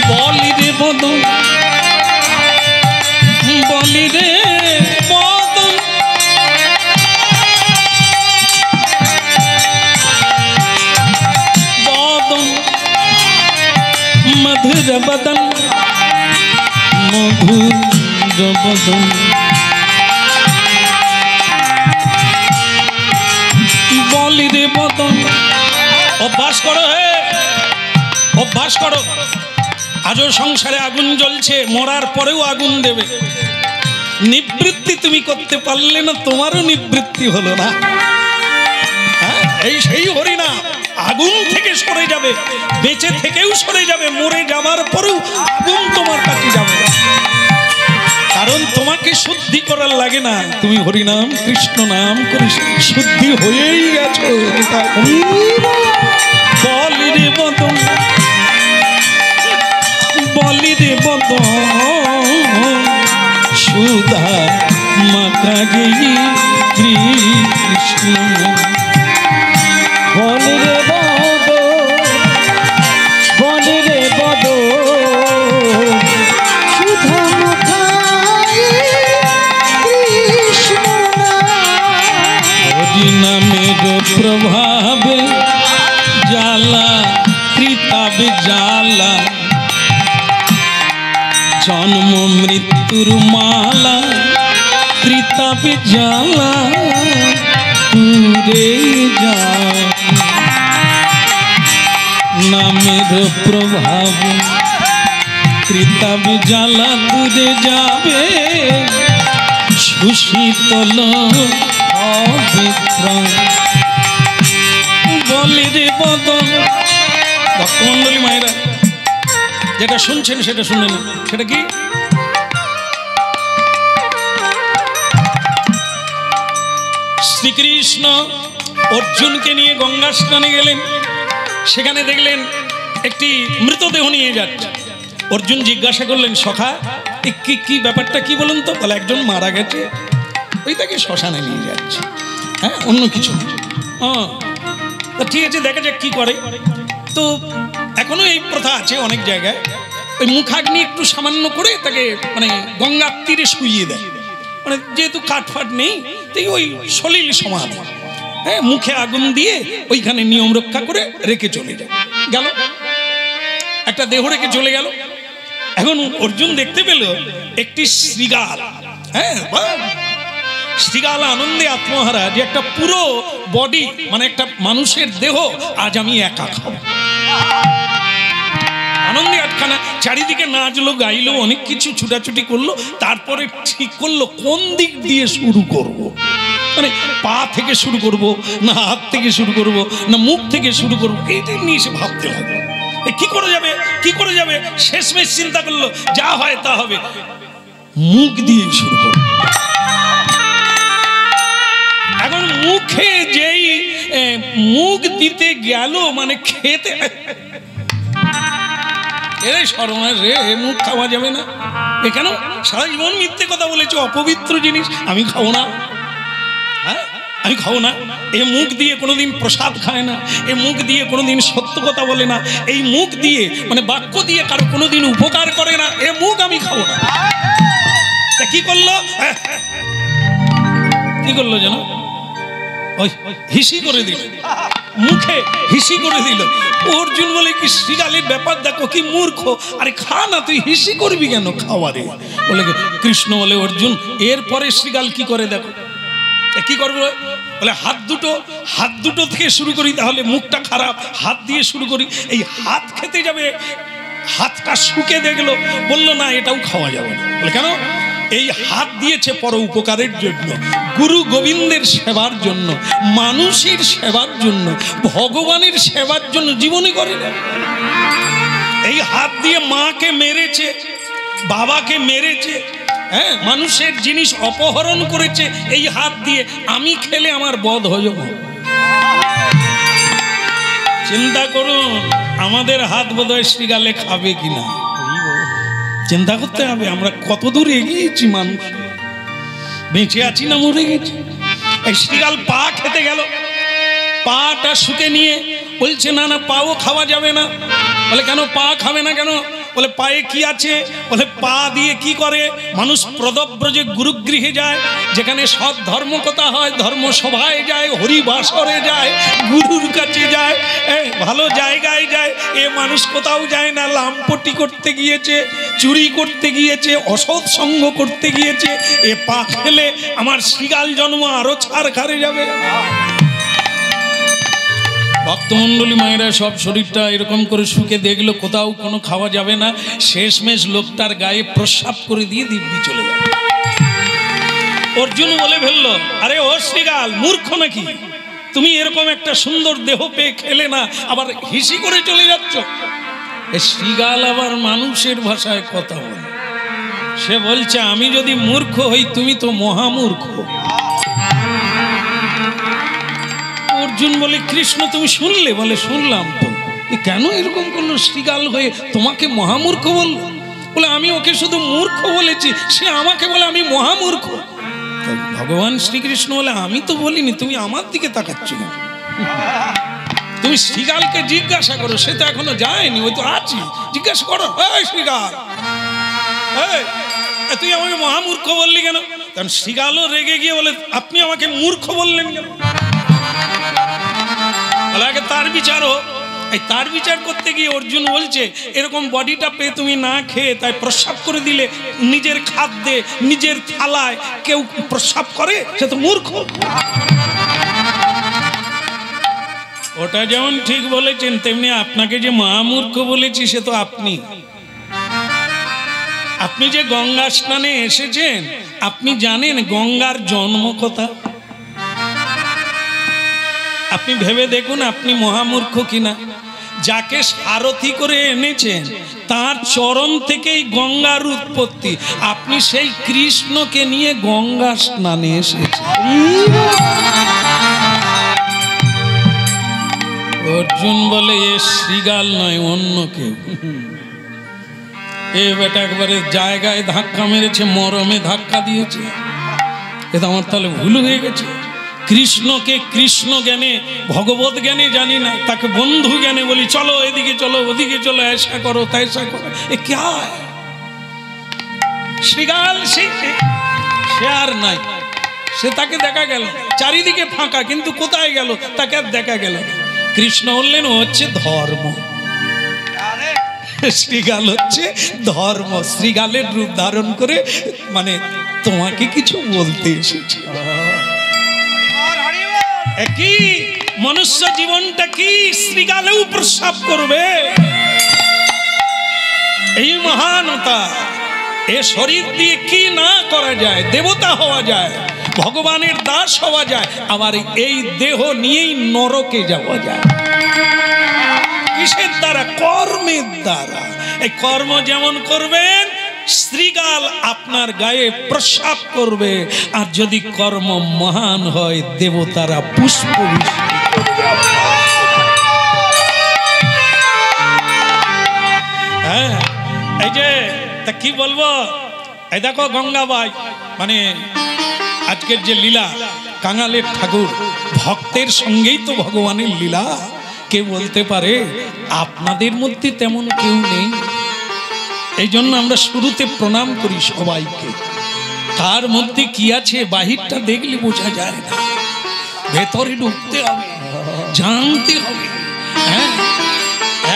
বলি রে বদন, বলি রে বদন, বদন মধুর বদন, মধুর বদন, বলি রে বদন। অভ্যাস করো, হে অভ্যাস করো। আজও সংসারে আগুন জ্বলছে, মরার পরেও আগুন দেবে। নিবৃত্তি তুমি করতে পারলে না, তোমারও নিবৃত্তি হলো না। এই সেই হরিনাম আগুন থেকে সরে যাবে, বেঁচে থেকেও সরে যাবে, মরে যাবার পরেও আগুন তোমার কাছে যাবে, কারণ তোমাকে শুদ্ধি করার লাগে না, তুমি হরিনাম কৃষ্ণ নাম করে শুদ্ধি হয়েই গেছো। বলি রে বদন, বলি রে বদন, সুধা মাতা গেই কৃষ্ণ। বলি রে বদন, বলি রে বদন, সুধা মাখাই কৃষ্ণ হরি নামের প্রভাবে জ্বালা কৃতাবে জ্বালা, জন্ম মৃত্যুর মালা কৃতাবে জ্বালা পুরে যায়। নামের প্রভাব কৃতাবে জ্বালা দূরে যাবে, সুশীতল হবে প্রাণ। বলি রে বদন, ভক্তমণ্ডলী মায়েরা যেটা শুনছেন সেটা শুনে নিন। সেটা কি? শ্রীকৃষ্ণ অর্জুনকে নিয়ে গঙ্গা স্নানে গেলেন, সেখানে দেখলেন একটি মৃতদেহ নিয়ে যাচ্ছে। অর্জুন জিজ্ঞাসা করলেন, সখা কি ব্যাপারটা কি বলুন তো? বলে একজন মারা গেছে, ওই তাকে শ্মশানে নিয়ে যাচ্ছে, হ্যাঁ অন্য কিছু না। ঠিক আছে, দেখা যাক কি করে। তো এখনো এই প্রথা আছে অনেক জায়গায়, ওই মুখাগ্নি একটু সামান্য করে তাকে মানে গঙ্গার তীরে শুইয়ে দেয়, মানে যেহেতু কাঠফাট নেই তাই ওই সলিল সমাধ, হ্যাঁ মুখে আগুন দিয়ে ওইখানে নিয়ম রক্ষা করে রেখে চলে যায়। গেল একটা দেহ রেখে চলে গেল। এখন অর্জুন দেখতে পেল একটি শৃগাল, হ্যাঁ শৃগাল আনন্দে আত্মহারা, যে একটা পুরো বডি মানে একটা মানুষের দেহ আজ আমি একা খাবো। আনন্দে আটখানা, চারিদিকে নাচলো গাইলো, অনেক কিছু ছুটাছুটি করলো, তারপরে ঠিক করলো কোন দিক দিয়ে শুরু করব। মানে পা থেকে শুরু করব, না হাত থেকে শুরু করব, না মুখ থেকে শুরু করব, এইটা নিয়ে সে ভাবতে লাগলো। কি করে যাবে, কি করে যাবে? শেষমেশ চিন্তা করলো যা হয় তা হবে, মুখ দিয়ে শুরু করব। এখন মুখে যেই মুখ দিতে গেল, মানে খেতে, এরে সর্বনাশ রে, মুখ খাওয়া যাবে না। এখানে সারা জীবন মিথ্যে কথা বলেছে, অপবিত্র জিনিস আমি খাবো না, হ্যাঁ আমি খাবো না। এ মুখ দিয়ে কোনোদিন প্রসাদ খায় না, এ মুখ দিয়ে কোনোদিন সত্য কথা বলে না, এই মুখ দিয়ে মানে বাক্য দিয়ে কারো কোনোদিন উপকার করে না, এ মুখ আমি খাবো না। কি করলো, কি করলো যেন ওই হিসি করে দিল, মুখে হিসি করে দিল। অর্জুন বলে কি শ্রীগালের ব্যাপার দেখো কি মূর্খ, আরে খা না, তুই হিসি করবি কেন খাওয়ারে? বলে কৃষ্ণ বলে অর্জুন এরপরে শ্রীগাল কি করে দেখো। কি করবো? বলে হাত দুটো থেকে শুরু করি, তাহলে মুখটা খারাপ, হাত দিয়ে শুরু করি। এই হাত খেতে যাবে, হাতটা শুকে দেখলো, বললো না এটাও খাওয়া যাবে না। বলে কেন? এই হাত দিয়েছে পর উপকারের জন্য, গুরু গোবিন্দের সেবার জন্য, মানুষের সেবার জন্য, ভগবানের সেবার জন্য, জীবনে করে না। এই হাত দিয়ে মাকে মেরেছে, বাবাকে মেরেছে, হ্যাঁ মানুষের জিনিস অপহরণ করেছে এই হাত দিয়ে, আমি খেলে আমার বধ হজম। চিন্তা করুন আমাদের হাত বোধহয় শ্রীগালে খাবে কিনা, চিন্তা করতে হবে আমরা কত দূর এগিয়েছি, মানুষ বেঁচে আছি না মরে গেছি। এই শ্রীগাল পা খেতে গেল, পাটা শুকে নিয়ে বলছে না না পাও খাওয়া যাবে না। বলে কেন পা খাবে না কেন? বলে পায়ে কি আছে? বলে পা দিয়ে কি করে? মানুষ প্রদব্রজে গুরুগৃহে যায়, যেখানে সৎ ধর্ম কথা হয়, ধর্ম সভায় যায়, হরিবাসরে যায়, গুরুর কাছে যায়, ভালো জায়গায় যায়। এ মানুষ কোথাও যায় না, লাম্পটি করতে গিয়েছে, চুরি করতে গিয়েছে, অসৎ সঙ্গ করতে গিয়েছে। এ পা খেলে আমার শ্রীগাল জন্ম আরো ছাড়খারে যাবে। ভক্তমণ্ডলী মায়েরা সব শরীরটা এরকম করে শুকে দেখলো, কোথাও কোনো খাওয়া যাবে না। শেষমেশ লোকটার গায়ে প্রস্রাব করে দিয়ে দিব্যি চলে যাবে। অর্জুন বলে ফেললো আরে ও শ্রীগাল মূর্খ নাকি, তুমি এরকম একটা সুন্দর দেহ পেয়ে খেলে না, আবার হিসি করে চলে যাচ্ছ। শ্রীগাল আবার মানুষের ভাষায় কথা বলে, সে বলছে আমি যদি মূর্খ হই তুমি তো মহামূর্খ। অর্জুন বলে কৃষ্ণ তুমি শুনলে? বলে শুনলাম তো। কেন এরকম করলো শ্রীগাল হয়ে, তোমাকে মহামূর্খ বলল? বলে আমি ওকে শুধু মূর্খ বলেছি, সে আমাকে বলে আমি মহামূর্খ। ভগবান শ্রীকৃষ্ণ বলে আমি তো বলিনি, তুমি আমার দিকে তাকাচ্ছ না। তুমি শ্রীগালকে জিজ্ঞাসা করো, সে তো এখনো যায়নি, ওই তো আছি, জিজ্ঞাসা করো শ্রীগাল তুই আমাকে মহামূর্খ বললি কেন? কারণ শ্রীগালও রেগে গিয়ে বলে আপনি আমাকে মূর্খ বললেন কেন? আগে তার বিচার হোক। এই তার বিচার করতে গিয়ে অর্জুন বলছে এরকম বডিটা পেয়ে তুমি না খেয়ে তাই প্রস্রাব করে দিলে, নিজের খাদ্যে নিজের থালায় কেউ প্রস্রাব করে, সে তো মূর্খ। ওটা যেমন ঠিক বলেছেন, তেমনি আপনাকে যে মহামূর্খ বলেছি সে তো আপনি। আপনি যে গঙ্গা স্নানে এসেছেন, আপনি জানেন গঙ্গার জন্ম কথা? আপনি ভেবে দেখুন আপনি মহামূর্খ কিনা। যাকে সারথি করে এনেছেন তার চরণ থেকেই গঙ্গার উৎপত্তি, আপনি সেই কৃষ্ণকে নিয়ে গঙ্গা স্নানে এসেছেন। অর্জুন বলে এ শ্রীগাল নয়, অন্য কেউ। এ বেটা একবারে জায়গায় ধাক্কা মেরেছে, মরমে ধাক্কা দিয়েছে। এটা আমার তাহলে ভুল হয়ে গেছে। কৃষ্ণকে কৃষ্ণ জ্ঞানে, ভগবত জ্ঞানে জানি না, তাকে বন্ধু জ্ঞানে বলি চলো এদিকে চলো ওদিকে চলো, ऐसा করো तैसा করো। এ क्या है? শ্রীগাল সে আর নাই, সে তাকে দেখা গেল, চারিদিকে ফাঁকা, কিন্তু কোথায় গেল তাকে আর দেখা গেল। কৃষ্ণ বললেন ও হচ্ছে ধর্ম, শ্রীগাল হচ্ছে ধর্ম। শ্রীগালের রূপ ধারণ করে মানে তোমাকে কিছু বলতে এসেছে। কি মনুষ্য জীবনটা কি শ্রীগালেও প্রস্রাব করবে? এই মহানতা, এ শরীর দিয়ে কি না করা যায়, দেবতা হওয়া যায়, ভগবানের দাস হওয়া যায়, আবার এই দেহ নিয়েই নরকে যাওয়া যায়। কিসের দ্বারা? কর্মের দ্বারা। এই কর্ম যেমন করবেন, শ্রীগাল আপনার গায়ে প্রস্রাব করবে, আর যদি কর্ম মহান হয় দেবতারা পুষ্প বৃষ্টি করবে। হ্যাঁ, এই যে তা কি বলবো, এই দেখো গঙ্গাবাই, মানে আজকের যে লীলা, কাঙালের ঠাকুর, ভক্তের সঙ্গেই তো ভগবানের লীলা। কে বলতে পারে আপনাদের মধ্যে তেমন কেউ নেই? এই জন্য আমরা শুরুতে প্রণাম করি সবাইকে। কার মধ্যে কি আছে বাহিরটা দেখলে বোঝা যায় না, ভেতরে ঢুকতে হবে, জানতে হবে। হ্যাঁ,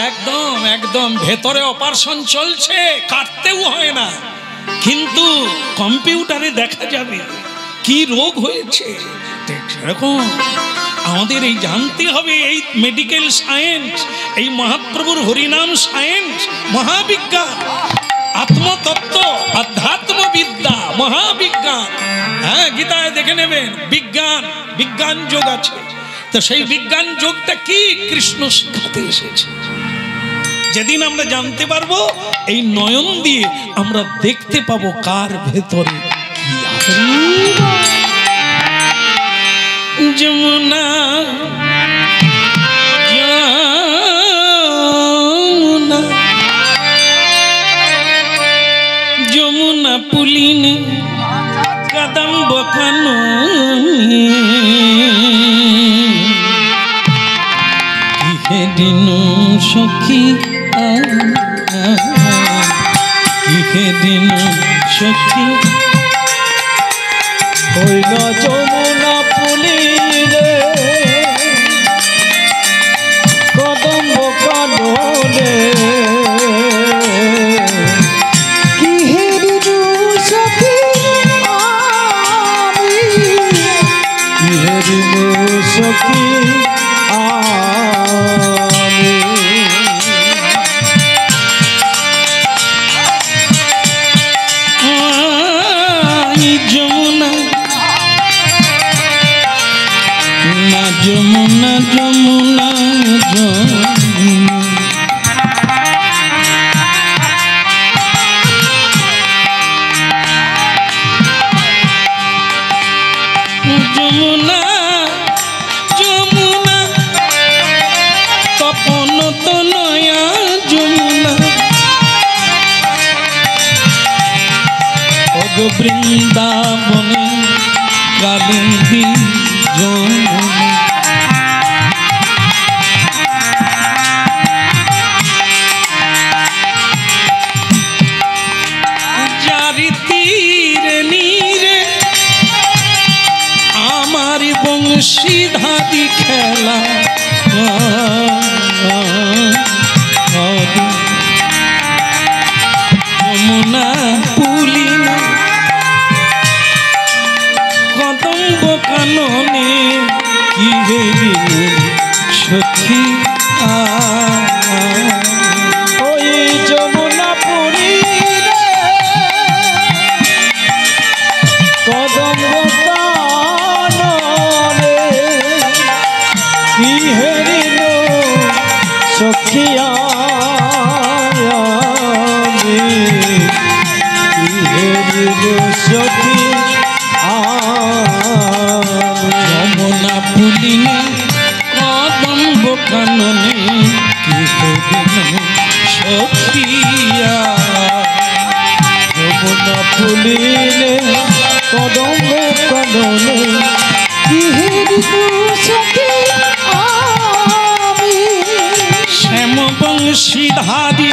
একদম একদম ভেতরে অপারেশন চলছে, কাটতেও হয় না, কিন্তু কম্পিউটারে দেখা যাবে কি রোগ হয়েছে। সেরকম আমাদের এই জানতে হবে, এই মেডিকেল সায়েন্স, এই মহাপ্রভুর হরিনাম সায়েন্স, মহাবিজ্ঞান, আত্মতত্ত্ব, আধ্যাত্মবিদ্যা, মহাবিজ্ঞান। হ্যাঁ, গীতায় দেখে নেবেন বিজ্ঞান, বিজ্ঞান যোগ আছে। তো সেই বিজ্ঞান যোগটা কি? কৃষ্ণ শিখাতে এসেছে। যেদিন আমরা জানতে পারবো, এই নয়ন দিয়ে আমরা দেখতে পাবো কার ভেতরে কি আছে। যমুনা যমুনা যমুনা পুলিনে কদম্ব কাননে কিহে দিনু সখী কিহে দিনু সখী হইল যমুনা পুলিনে কদম্ব কাননে কিহে দিনু সখী আমি কিহে দিনু সখী আমি যমুনা যমুনা যমুনা যমুনা তপন তনয়া যমুনা ওগ বৃন্দাবনে কালিন্দী যমুনা যারি তীরে নীরে আমার বংশীধারী খেলা যমুনা পুলিনা কদম্ব কাননে কিহে দিনু সখী ওই যমুনা পুলিনে কদম্ব কাননে কিহে দিনু সখী আমি কিহে দিনু সখী যমুনা পুলিনে কদম্ব কাননে কিহে দিনু সখিয়া যমুনা পুলিনে কদম্ব কাননে কিহে দিনু সখী আমি শ্যাম বংশীধারী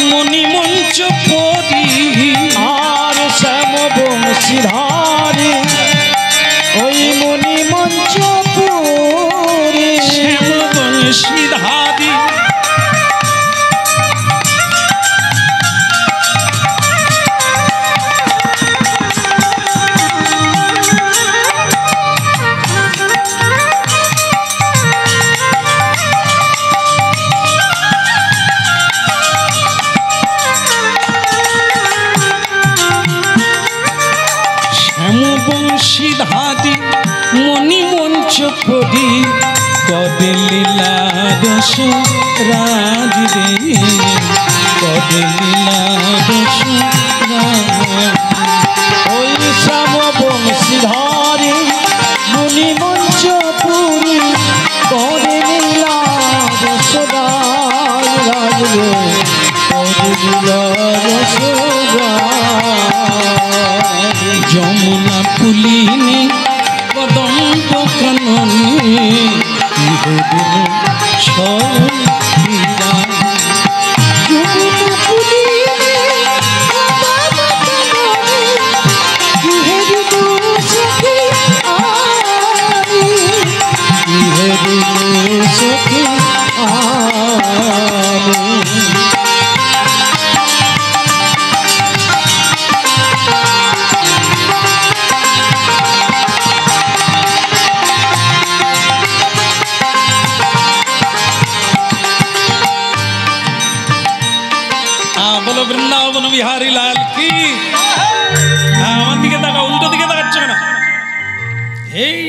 মণিমঞ্চ পরি আর শ্যাম বংশীধারী ওই মণি মঞ্চ পুরী শ্যাম বংশীধারী কদে লীলা রস রাজ রে কদে লীলা রস রাজ ওই শ্যাম বংশীধারী মুনি মঞ্চপুরী করে লীলা রসদার রাজরে করে লীলা রসদার যমুনা পুলিনী কদম্ব কাননে ইহদিন ছবিতা বলো বৃন্দাবন বিহারী লাল কি। আমার দিকে তাকা, উল্টো দিকে তাকাচ্ছে না। এই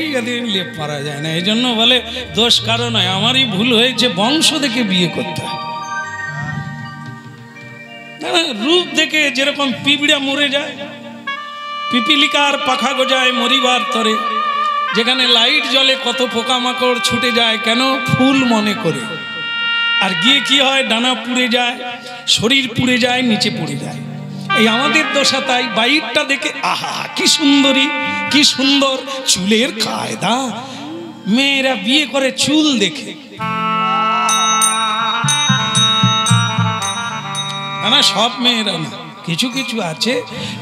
লেপ পারা যায় না, এই জন্য বলে দোষ কারো নয়, আমারই ভুল হয়েছে, বংশ দেখে বিয়ে করতে হয়। রূপ দেখে যেরকম পিঁপড়া মরে যায়, পিপিলিকার পাখা গজায় মরিবার তরে, যেখানে লাইট জ্বলে কত পোকামাকড় ছুটে যায় কেন, ফুল মনে করে। আর গিয়ে কি হয়, ডানা পুড়ে যায়, শরীর পুড়ে যায়, নিচে পড়ে যায়। এই আমাদের দশা তাই। বাইরটা দেখে আহা কি সুন্দরী, কি সুন্দর, চুলের কায়দা। মেয়েরা বিয়ে করে চুল দেখে, না সব মেয়েরা না, কিছু কিছু আছে।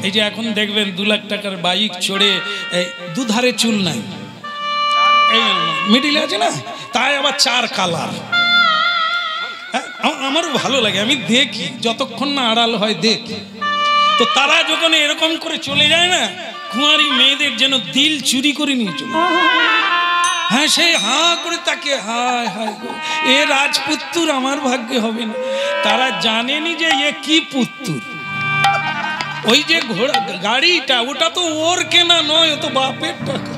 এই যে এখন দেখবেন 2 লাখ টাকার বাইক চড়ে, দুধারে চুল নাই, এই মিডিলে আছে না, তাই আবার 4 কালার। আমারও ভালো লাগে, আমি দেখি, যতক্ষণ না আড়াল হয় দেখি। তো তারা যখন এরকম করে চলে যায় না, কুঁয়ারি মেয়েদের যেন দিল চুরি করে নিয়ে চলে। হ্যাঁ, সেই হাঁ করে তাকে, হায় হায় এ রাজপুত্তুর আমার ভাগ্যে হবে না। তারা জানেনি যে এ কি পুত্তুর। ওই যে ঘোড়া গাড়িটা, ওটা তো ওর কেনা নয়, ও তো বাপের টাকা।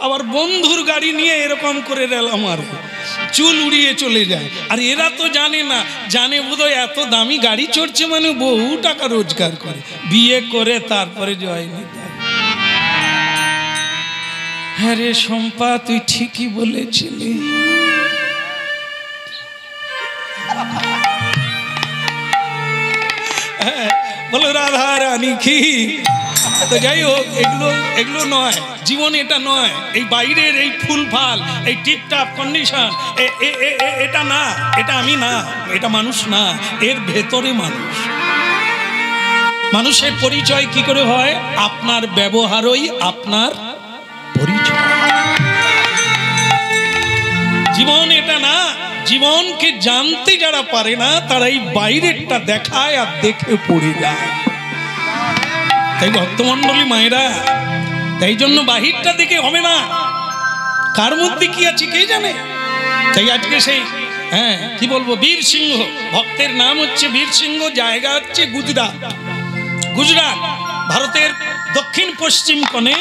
আবার বন্ধুর গাড়ি নিয়ে এরকম করে রেলা মারে, চুল উড়িয়ে চলে যায়। আর এরা তো জানে না, জানে বোধহয় এত দামি গাড়ি চড়ছে মানে বহু টাকা রোজগার করে। বিয়ে করে তারপরে জয় নিতে। হ্যাঁ রে শম্পা, তুই ঠিকই বলেছিলি। বলো রাধা রানী কি। তো যাই হোক, এগুলো নয় জীবন, এটা নয়। এই বাইরের এই ফুল ফাল, এই টিপটাপ কন্ডিশন, এটা না, এটা আমি না, এটা মানুষ না, এর ভেতরে মানুষ। মানুষের পরিচয় কি করে হয়? আপনার ব্যবহারই আপনার পরিচয়। জীবন এটা না। জীবনকে জানতে যারা পারে না, তারা এই বাইরেরটা দেখায় আর দেখে পড়ে যায়। তাই ভক্তমণ্ডলী মায়েরা, তাই জন্য বাহিরটা দেখে হবে না, কার মধ্যে কি আছে কে জানে। তাই আজকে সেই কি বলবো, বীর সিংহ ভক্তের নাম হচ্ছে বীর সিংহ, জায়গা হচ্ছে গুজরাট। গুজরাট ভারতের দক্ষিণ পশ্চিম কোণে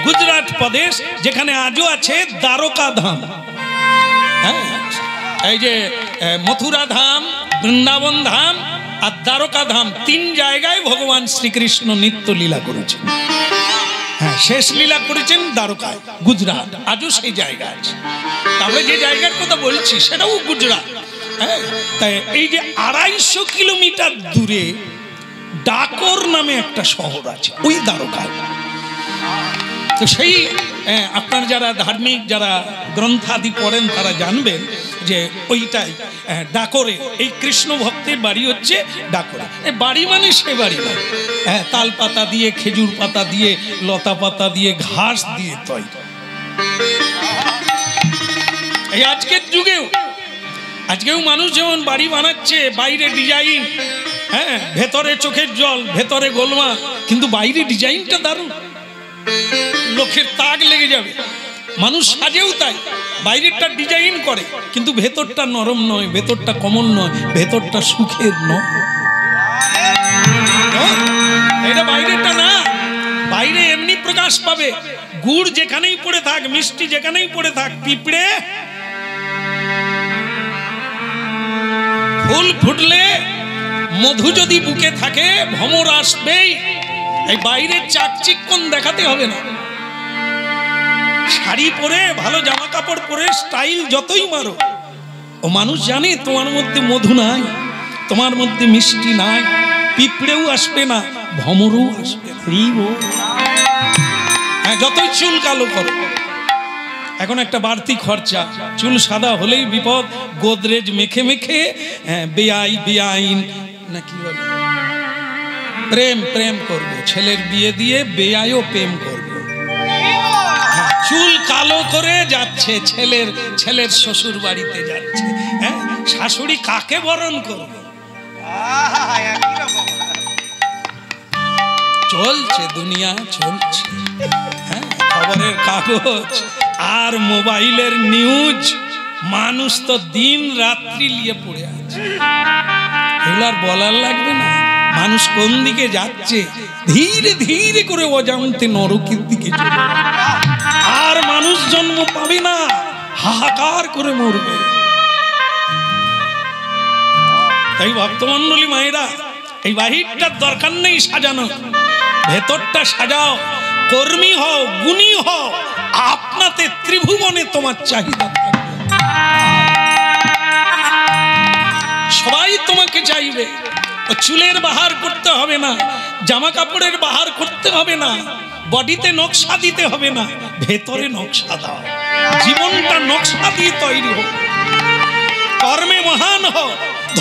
গুজরাট প্রদেশ, যেখানে আজও আছে দ্বারকা ধাম। এই যে মথুরা ধাম, বৃন্দাবন ধাম আর দ্বারকা ধাম, 3 জায়গায় ভগবান শ্রীকৃষ্ণ নিত্য লীলা করেছেন। হ্যাঁ, শেষ লীলা করেছেন দ্বারকায়, গুজরাট। আজও সেই জায়গা আছে। তারপরে যে জায়গার কথা বলছি সেটাও গুজরাট। হ্যাঁ, তাই এই যে 250 কিলোমিটার দূরে ডাকর নামে একটা শহর আছে, ওই দ্বারকায়। তো সেই আপনার যারা ধার্মিক, যারা গ্রন্থাদি পড়েন, তারা জানবেন যে ওইটাই ডাকরে। এই কৃষ্ণ ভক্তের বাড়ি হচ্ছে ডাকরে। এই বাড়ি মানে সে বাড়ি না, তাল পাতা দিয়ে, খেজুর পাতা দিয়ে, লতা পাতা দিয়ে, ঘাস দিয়ে তৈরি। এই আজকেও মানুষ যেমন বাড়ি বানাচ্ছে, বাইরে ডিজাইন, ভেতরে চোখের জল, ভেতরে গোলমা, কিন্তু বাইরে ডিজাইনটা দারুণ, লোকের তাক লেগে যাবে। মানুষ সাজেও তাই, বাইরেরটা ডিজাইন করে, কিন্তু ভেতরটা নরম নয়, ভেতরটা কোমল নয়, ভেতরটা সুখের নয়। এটা বাইরেরটা না, বাইরে এমনি প্রকাশ পাবে। গুড় যেখানেই পড়ে থাক, মিষ্টি যেখানেই পড়ে থাক, পিঁপড়ে ফুল ফুটলে মধু যদি বুকে থাকে ভ্রমর আসবেই। এই বাইরের চাকচিক্যন দেখাতে হবে না। শাড়ি পরে ভালো জামা কাপড় পরে স্টাইল যতই মারো, ও মানুষ জানে তোমার মধ্যে মধু নাই, তোমার মধ্যে মিষ্টি নাই। পিঁপড়েও আসবে না, ভ্রমরও আসবে না। হ্যাঁ, যতই চুল কালো করো। এখন একটা বাড়তি খরচা, চুল সাদা হলেই বিপদ। গোদরেজ মেখে মেখে বেআইন না কি বলে, প্রেম করবো, ছেলের বিয়ে দিয়ে বেআইও প্রেম করবো। চুল কালো করে যাচ্ছে, ছেলের শ্বশুর বাড়িতে যাচ্ছে। হ্যাঁ, শাশুড়ি কাকে বরণ করবে? চলছে দুনিয়া, চলছে। হ্যাঁ, খবরের কাগজ আর মোবাইলের নিউজ, মানুষ তো দিন রাত্রি নিয়ে পড়ে আছে। এগুলো আর বলার লাগবে না। মানুষ কোন দিকে যাচ্ছে, ধীরে ধীরে করে অজান্তে নরকের দিকে চলে। আর মানুষ জন্ম পাবে না, হাহাকার করে মরবে। তাই ভক্তমণ্ডলী মায়েরা, এই বাহিরটার দরকার নেই সাজানো, ভেতরটা সাজাও। কর্মী হও, গুণী হও, আপনাতে ত্রিভুবনে তোমার চাহিদা থাকবে। সবাই তোমাকে চাইবে। চুলের বাহার করতে হবে না, জামা কাপড়ের বাহার করতে হবে না, বডিতে নকশা দিতে হবে না, ভেতরে নকশা দাও। জীবনটা নকশা দিয়ে তৈরি হোক। কর্মে মহান হও,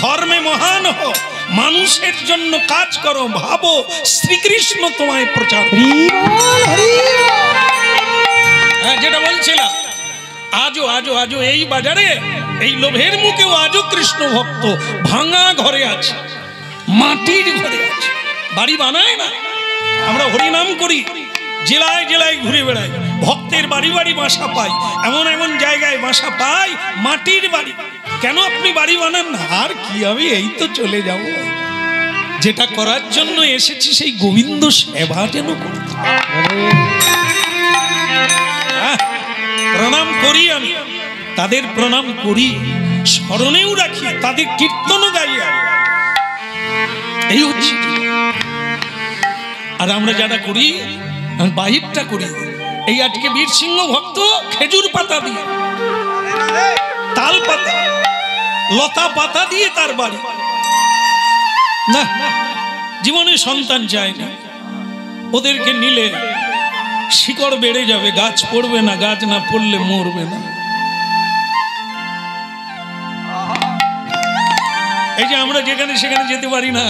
ধর্মে মহান হও, মানুষের জন্য কাজ করো, ভাবো শ্রীকৃষ্ণ তোমায় প্রচার। হ্যাঁ, যেটা বলছিলাম, আজও এই বাজারে, এই লোভের মুখেও আজও কৃষ্ণ ভক্ত ভাঙা ঘরে আছে, মাটির ঘরে আছে। বাড়ি বানায় না। আমরা হরিনাম করি, জেলায় জেলায় ঘুরে বেড়াই, ভক্তের বাড়ি বাড়ি বাসা পাই, এমন এমন জায়গায় বাসা পাই, মাটির বাড়ি। কেন আপনি বাড়ি বানান না? আর কি হবে, এই তো চলে যাব। যেটা করার জন্য এসেছি সেই গোবিন্দ সেবা যেন করতে। প্রণাম করি আমি, তাদের প্রণাম করি, স্মরণেও রাখি, তাদের কীর্তনও গাই। এই হচ্ছে। আর আমরা যারা করি, বাহিরটা করি। এই আজকে বীরসিংহ ভক্ত খেজুর পাতা দিয়ে, তাল পাতা, লতা পাতা দিয়ে তার বাড়ি। না, জীবনে সন্তান চায় না। ওদেরকে নিলে শিকড় বেড়ে যাবে, গাছ পড়বে না, গাছ না পড়লে মরবে না। এই যে আমরা যেখানে সেখানে যেতে পারি না,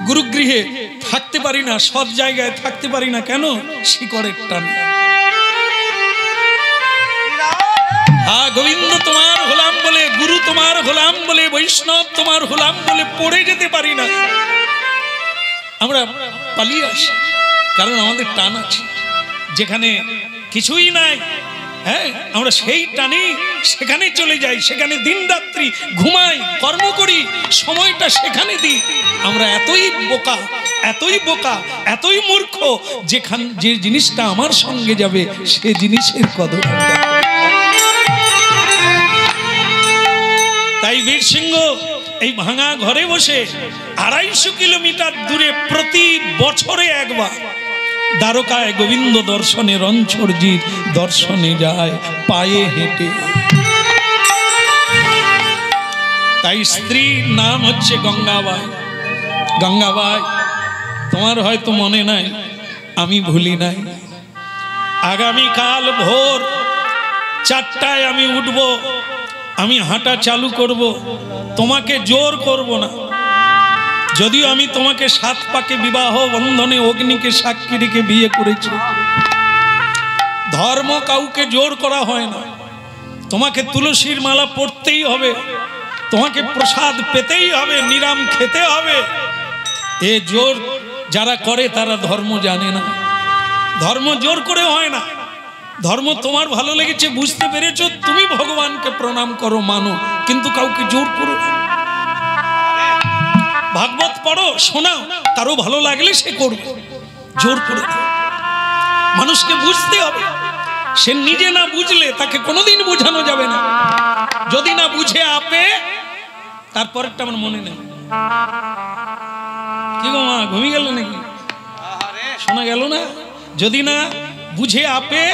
গুরুগৃহে থাকতে পারি না, সৎ জায়গায় থাকতে পারি না, কেন? শিকড়ের টান। হ্যাঁ, গোবিন্দ তোমার হলাম বলে, গুরু তোমার হলাম বলে, বৈষ্ণব তোমার হলাম বলে পড়ে যেতে পারি না। আমরা পালিয়ে আসি, কারণ আমাদের টান আছে। যেখানে কিছুই নাই, হ্যাঁ, আমরা সেই টানে সেখানে চলে যাই, সেখানে দিন রাত্রি ঘুমাই, কর্ম করি, সময়টা সেখানে দিই। আমরা এতই বোকা, এতই বোকা, এতই মূর্খ, যে জিনিসটা আমার সঙ্গে যাবে সে জিনিসের কদর। তাই বীরসিংহ এই ভাঙা ঘরে বসে 250 কিলোমিটার দূরে প্রতি বছরে একবার দ্বারকায় গোবিন্দ দর্শনে, রণছড়জির দর্শনে যায় পায়ে হেঁটে। তাই স্ত্রীর নাম হচ্ছে গঙ্গাবাই। গঙ্গাবাই, তোমার হয়তো মনে নাই, আমি ভুলি নাই। আগামীকাল ভোর 4টায় আমি উঠব, আমি হাঁটা চালু করব, তোমাকে জোর করব না। যদিও আমি তোমাকে 7 পাকে বিবাহ বন্ধনে অগ্নিকে সাক্ষী রেখে বিয়ে করেছি, ধর্ম কাউকে জোর করা হয় না। তোমাকে তুলসীর মালা পড়তেই হবে, তোমাকে প্রসাদ পেতেই হবে, নিরাম খেতে হবে। এ জোর যারা করে তারা ধর্ম জানে না। ধর্ম জোর করে হয় না। ধর্ম তোমার ভালো লেগেছে, বুঝতে পেরেছো, তুমি ভগবানকে প্রণাম করো, মানো, কিন্তু কাউকে জোর করো না। ভাগবত পড়ো, শোনাও, কারো ভালো লাগলে সে করবে, জোর করে। মানুষকে বুঝতে হবে, সে নিজে না বুঝলে তাকে কোনোদিন বোঝানো যাবে না। যদি না বুঝে আপে, তারপরেরটা আমার মনে নেই। কি গো মা, ঘুমিয়ে গেল নাকি? শোনা গেল না? যদি না বুঝে আপে,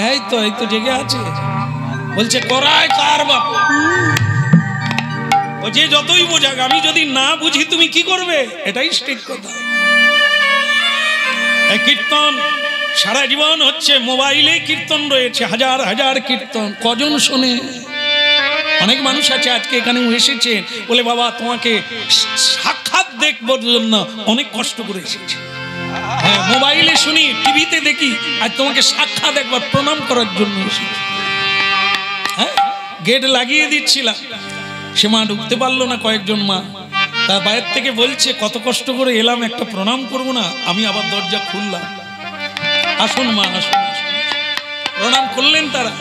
এই তো জেগে আছে, বলছে করায় কার বাপ। ও যে যতই বোঝাক, আমি যদি না বুঝি তুমি কি করবে, এটাই ঠিক কথা। এই কীর্তন সারা জীবন হচ্ছে, মোবাইলে কীর্তন রয়েছে, হাজার হাজার কীর্তন, কজন শোনে? অনেক মানুষ আছে আজকে এখানে এসেছে, বলে বাবা তোমাকে সাক্ষাৎ দেখবার জন্য অনেক কষ্ট করে এসেছে। হ্যাঁ, মোবাইলে শুনি, টিভিতে দেখি, আর তোমাকে সাক্ষাৎ একবার প্রণাম করার জন্য এসেছি। হ্যাঁ, গেট লাগিয়ে দিচ্ছিলাম, সে মা ঢুকতে পারলো না, কয়েকজন মা তার বাইরে থেকে বলছে কত কষ্ট করে এলাম, একটা প্রণাম করবো না? আমি আবার দরজা খুললাম, আসুন মা আসুন। প্রণাম করলেন তারা।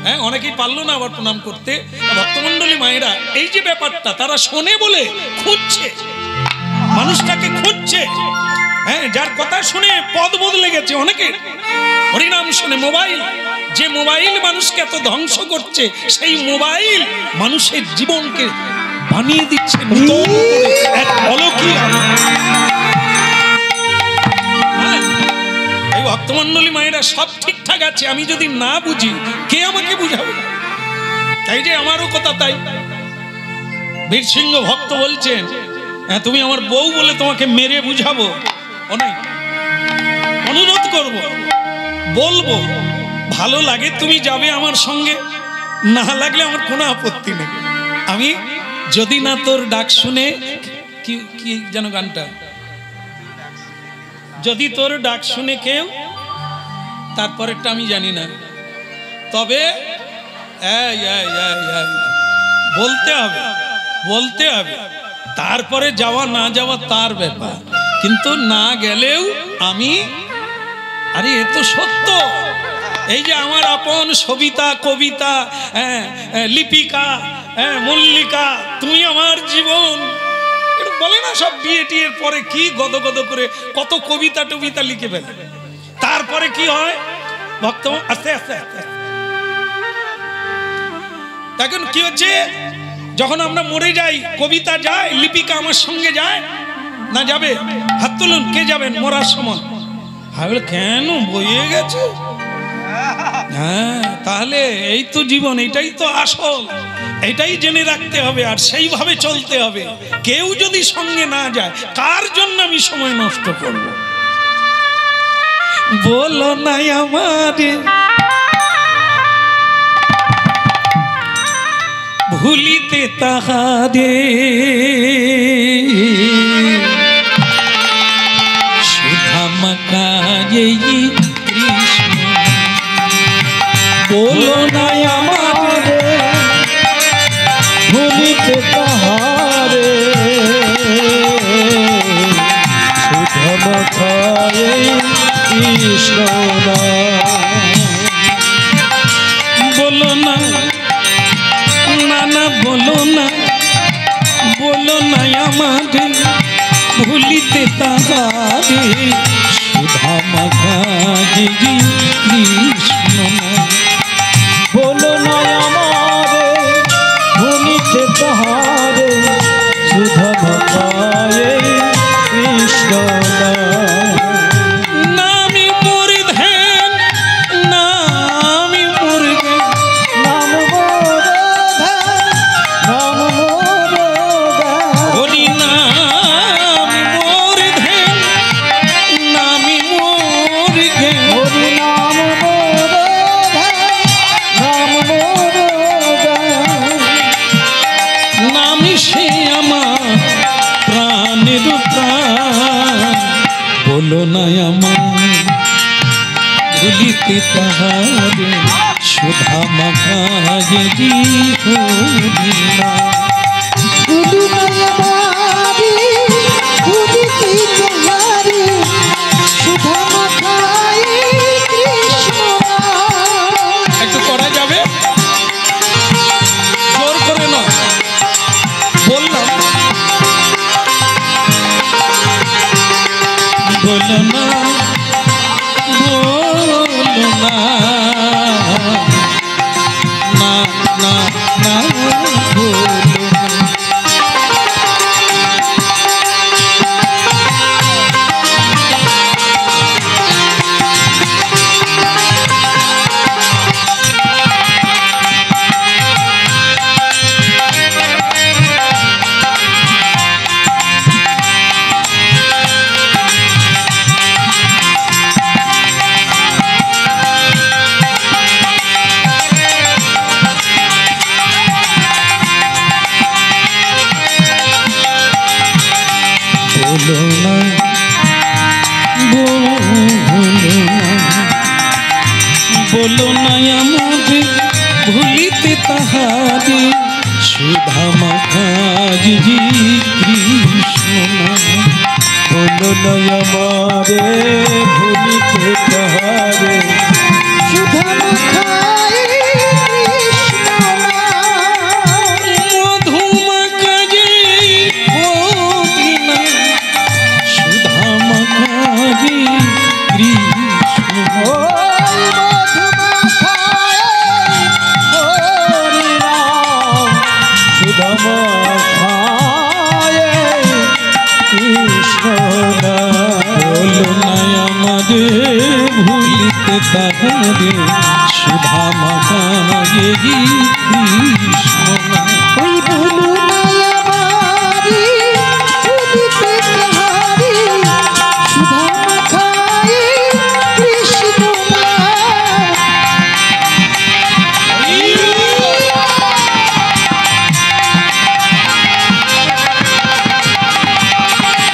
হ্যাঁ, অনেকেই পারলো না আবার প্রণাম করতে। ভক্তমণ্ডলী মায়েরা এই যে ব্যাপারটা, তারা শোনে বলে খুঁজছে, মানুষটাকে খুঁজছে। হ্যাঁ, যার কথা শুনে পদ বদলে গেছে অনেকে, হরিনাম শুনে। মোবাইল, যে মোবাইল মানুষকে এত ধ্বংস করছে, সেই মোবাইল মানুষের জীবনকে বানিয়ে দিচ্ছে নতুন করে এক অলৌকিক। এই ভক্তমণ্ডলী মায়েরা সব ঠিকঠাক আছে, আমি যদি না বুঝি কে আমাকে বুঝাবে? তাই যে আমারও কথা তাই। বীরসিংহ ভক্ত বলছেন, হ্যাঁ তুমি আমার বউ বলে তোমাকে মেরে বুঝাবো ও নাই, অনুরোধ করব, বলবো, ভালো লাগে তুমি যাবে আমার সঙ্গে, না লাগলে আমার কোনো আপত্তি নেই। আমি যদি না তোর ডাক শুনে, কি কি যেন গানটা, যদি তোর ডাক শুনে কেউ, তারপরেরটা আমি জানি না, তবে বলতে হবে, বলতে হবে, তারপরে যাওয়া না যাওয়া তার ব্যাপার, কিন্তু না গেলেও আমি, আরে এ তো সত্য। এই যে আমার আপন সবিতা, কবিতা, লিপিকা, মল্লিকা, তুমি আমার জীবন, বলে না সব বিয়ে টিয়ের পরে কি গদ গদ করে কত কবিতা টবিতা লিখে ফেলে, তারপরে কি হয় ভক্ত আস্তে আস্তে আস্তে। তখন কি হচ্ছে, যখন আমরা মরে যাই, কবিতা যায়, লিপিকা আমার সঙ্গে যায় না, যাবে? হাত তুলুন, কে যাবেন মরার সময়? ভাবলে কেন বইয়ে গেছে। হ্যাঁ, তাহলে এই তো জীবন, এটাই তো আসল, এটাই জেনে রাখতে হবে, আর সেইভাবে চলতে হবে। কেউ যদি সঙ্গে না যায়, কার জন্য আমি সময় নষ্ট করব? বলো না আমারে ভুলিতে তাহারে, সুধামাকারে কৃষ্ণ। বলো না আমারে ভুলিতে তাহারে, সুধামাকারে কৃষ্ণ। বলো না, না না বলো না, বলো না আমারে ভুলিতে তাহারে, সুধামাকারে কৃষ্ণ। বলো না আমারে ভুলিতে তাহারে, সুধামাকারে কৃষ্ণ। নামি মোর ধ্যান, নামি মোর জ্ঞান, নাম মোর ধ্যান, নাম মোর জ্ঞান। হরি নামি মোর ধ্যান, নামি মোর জ্ঞান। হরি নাম মোর ধ্যান, নাম মোর জ্ঞান। নামি সে আমার প্রাণের প্রাণ। বলো না আমায় ভুলিতে তাহারে, সুধামাকারে হরি না। বলো না আমারে ভুলিতে তাহারে, সুধামাকারে কৃষ্ণ। একটু করা যাবে, জোর করে না বললাম। বলো না, বলো না, না না না সুধা মাখাজি কৃষ্ণ বলো নয় আমারে ভুলিতে তাহারে সুধা মাখাই কৃষ্ণ মধু মাখাজি ভোগিনা সুধা মাখাজি কৃষ্ণ ওই মধু মাখাই হরি নাম সুধা মাখায় কৃষ্ণ বলো নয় আমাদের ভুলিতে তাহারে সুধা মাখায় কৃষ্ণ ওই ভুলু নাই আমারি ভুলিতে তাহারি সুধা মাখাই কৃষ্ণ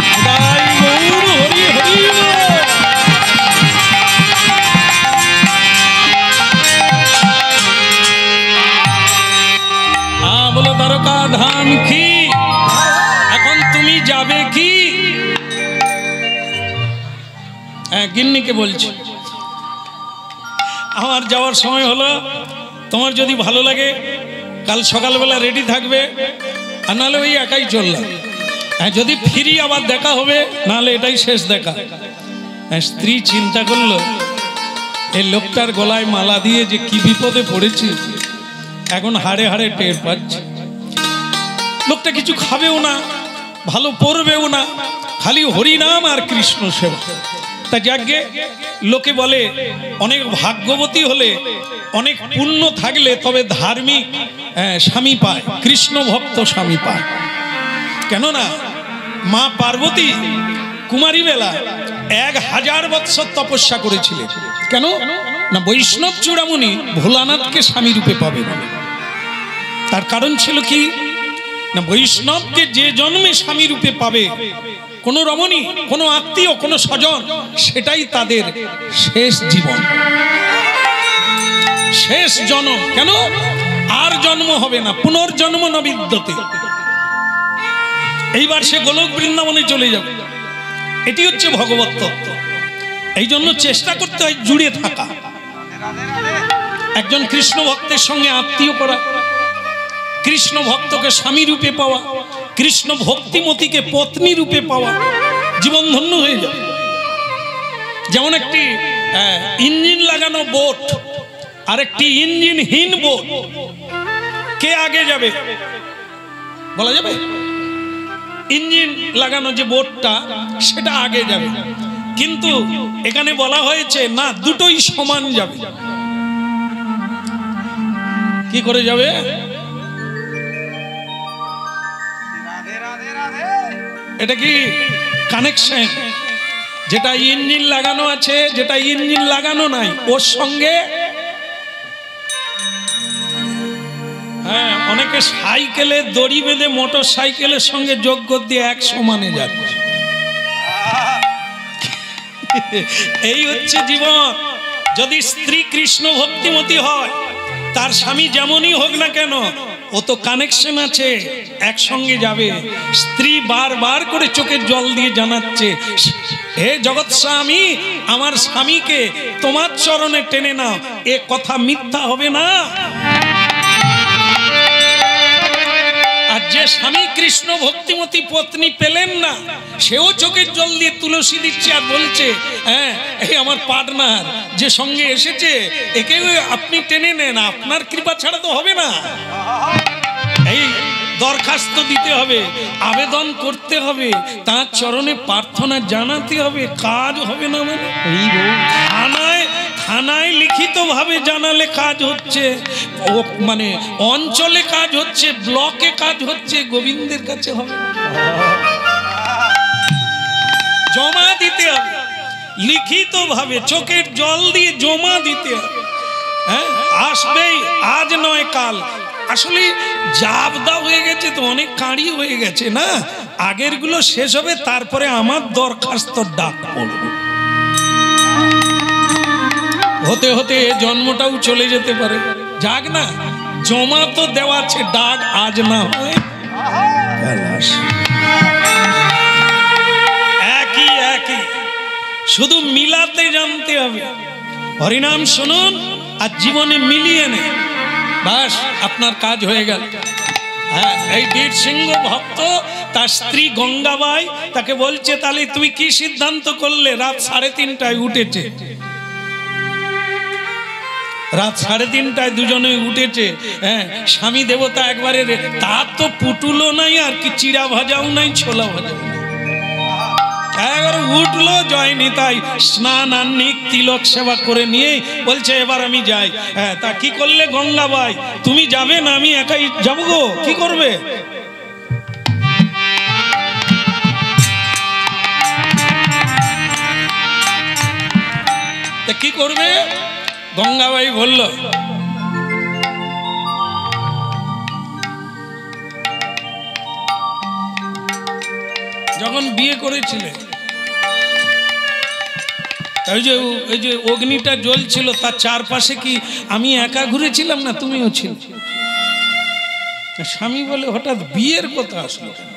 সদাই গৌর হরি হরি বলো দ্বারকা ধাম কি এখন তুমি যাবে কি? হ্যাঁ, গিন্নিকে বলছি আমার যাওয়ার সময় হলো। তোমার যদি ভালো লাগে কাল সকালবেলা রেডি থাকবে, আর নাহলে ওই একাই চললাম। হ্যাঁ, যদি ফিরি আবার দেখা হবে, নাহলে এটাই শেষ দেখা। হ্যাঁ, স্ত্রী চিন্তা করলো এই লোকটার গলায় মালা দিয়ে যে কি বিপদে পড়েছি এখন হাড়ে হাড়ে টের পাচ্ছে। লোকটা কিছু খাবেও না, ভালো পড়বেও না, খালি হরিনাম আর কৃষ্ণ সেবা। তা যাকে লোকে বলে অনেক ভাগ্যবতী হলে, অনেক পুণ্য থাকলে তবে ধার্মিক স্বামী পায়, কৃষ্ণ ভক্ত স্বামী পায়। কেননা মা পার্বতী কুমারী বেলা 1000 বৎসর তপস্যা করেছিলেন। কেন না বৈষ্ণব চূড়ামণি ভোলানাথকে স্বামী রূপে পাবে। তার কারণ ছিল কি না বৈষ্ণবকে যে জন্মে স্বামী রূপে পাবে, কোন রমণী, কোন আত্মীয়, কোন স্বজন, সেটাই তাদের শেষ জীবন, শেষ জন্ম। কেন আর জন্ম হবে না, পুনর্জন্ম ন বিদ্যতে। এইবার সে গোলক বৃন্দাবনে চলে যাবে। এটি হচ্ছে ভগবত তত্ত্ব। এই জন্য চেষ্টা করতে হয় জুড়ে থাকা, একজন কৃষ্ণ ভক্তের সঙ্গে আত্মীয় করা, কৃষ্ণ ভক্তকে স্বামী রূপে পাওয়া, কৃষ্ণ ভক্তিমতীকে পত্নী রূপে পাওয়া, জীবন ধন্য হয়ে যাবে। যেমন একটি ইঞ্জিন লাগানো বোট আর একটি ইঞ্জিনহীন বোট, কে আগে যাবে বলা যাবে? ইঞ্জিন লাগানো যে বোটটা সেটা আগে যাবে, কিন্তু এখানে বলা হয়েছে না, দুটোই সমান যাবে। কি করে যাবে? এটা কি কানেকশন? যেটা ইঞ্জিন লাগানো আছে, যেটা ইঞ্জিন লাগানো নাই, ওর সঙ্গে হ্যাঁ, অনেকে সাইকেলে দড়ি বেঁধে মোটর সাইকেলের সঙ্গে যোগ দিয়ে এক সমানে যাচ্ছে। এই হচ্ছে জীবন। যদি স্ত্রী কৃষ্ণ ভক্তিমতী হয়, তার স্বামী যেমনই হোক না কেন, ও তো কানেকশন আছে, একসঙ্গে যাবে। স্ত্রী বারবার করে চোখের জল দিয়ে জানাচ্ছে, হে জগৎ স্বামী, আমার স্বামীকে তোমার চরণে টেনে নাও। এ কথা মিথ্যা হবে না। আর যে স্বামী কৃষ্ণ ভক্তিমতী পত্নী পেলেন না, সেও চোখের জল দিয়ে তুলসী দিচ্ছে আর বলছে, হ্যাঁ, এই আমার পার্টনার যে সঙ্গে এসেছে, একে আপনি টেনে নেন, আপনার কৃপা ছাড়া তো হবে না। এই দরখাস্ত দিতে হবে, আবেদন করতে হবে, তার চরণে প্রার্থনা জানাতে হবে। কাজ হবে না মানে থানায় লিখিত ভাবে জানালে কাজ হচ্ছে, মানে অঞ্চলে কাজ হচ্ছে, ব্লকে কাজ হচ্ছে, গোবিন্দের কাছে হবে। জমা দিতে হবে লিখিত ভাবে, চোখের জল দিয়ে জমা দিতে হবে। হ্যাঁ, আসবেই, আজ নয় কাল। আসলে জাবদা হয়ে গেছে তো, অনেক কাঁড়ি হয়ে গেছে না, আগের গুলো শেষ হবে, তারপরে আমার দরখাস্ত ডাক পড়বে। হতে হতে জন্মটাও চলে যেতে পারে। যাক না, জমা তো দেওয়া আছে, ডাক আজ না হয় একই একই, শুধু মিলাতে জানতে হবে। হরিনাম শুনুন আর জীবনে মিলিয়ে নেন, বাস আপনার কাজ হয়ে গেল। হ্যাঁ, এই বীর সিংহ ভক্ত তার স্ত্রী গঙ্গাবাই তাকে বলছে, তাহলে তুমি কি সিদ্ধান্ত করলে? রাত 3:30টায় উঠেছে, রাত 3:30টায় দুজনে উঠেছে। হ্যাঁ, স্বামী দেবতা একবারে, তার তো পুটুলো নাই আর কি, চিড়া ভাজাও নাই, ছোলা ভাজাও নাই, একবার উঠলো জয়নি, তাই স্নান আহ্নিক তিলক সেবা করে নিয়ে বলছে এবার আমি যাই। হ্যাঁ, তা কি করলে গঙ্গাবাই? তুমি যাবে না, আমি একাই যাবো গো। কি করবে? তা কি করবে? গঙ্গাবাই বলল, যখন বিয়ে করেছিলে ওই যে অগ্নিটা জ্বলছিল, তার চারপাশে কি আমি একা ঘুরেছিলাম না তুমিও ছিল? স্বামী বলে, হঠাৎ বিয়ের কথা আসলো কেন?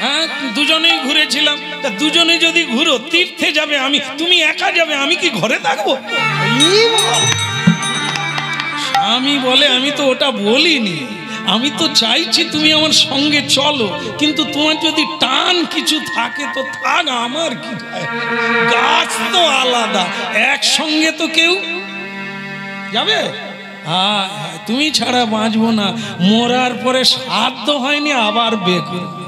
হ্যাঁ, দুজনেই ঘুরেছিলাম। তা দুজনে যদি ঘুরো, তীর্থে যাবে, তুমি একা যাবে, আমি কি ঘরে থাকবো? স্বামী বলে, আমি তো ওটা বলিনি, আমি তো চাইছি তুমি আমার সঙ্গে চলো, কিন্তু তোমার যদি টান কিছু থাকে তো থাক, আমার কি যায়, গাছ তো আলাদা, একসঙ্গে তো কেউ যাবে। হ্যাঁ, তুমি ছাড়া বাঁচবো না, মরার পরে সাধ্য হয়নি আবার বিয়ে করবে।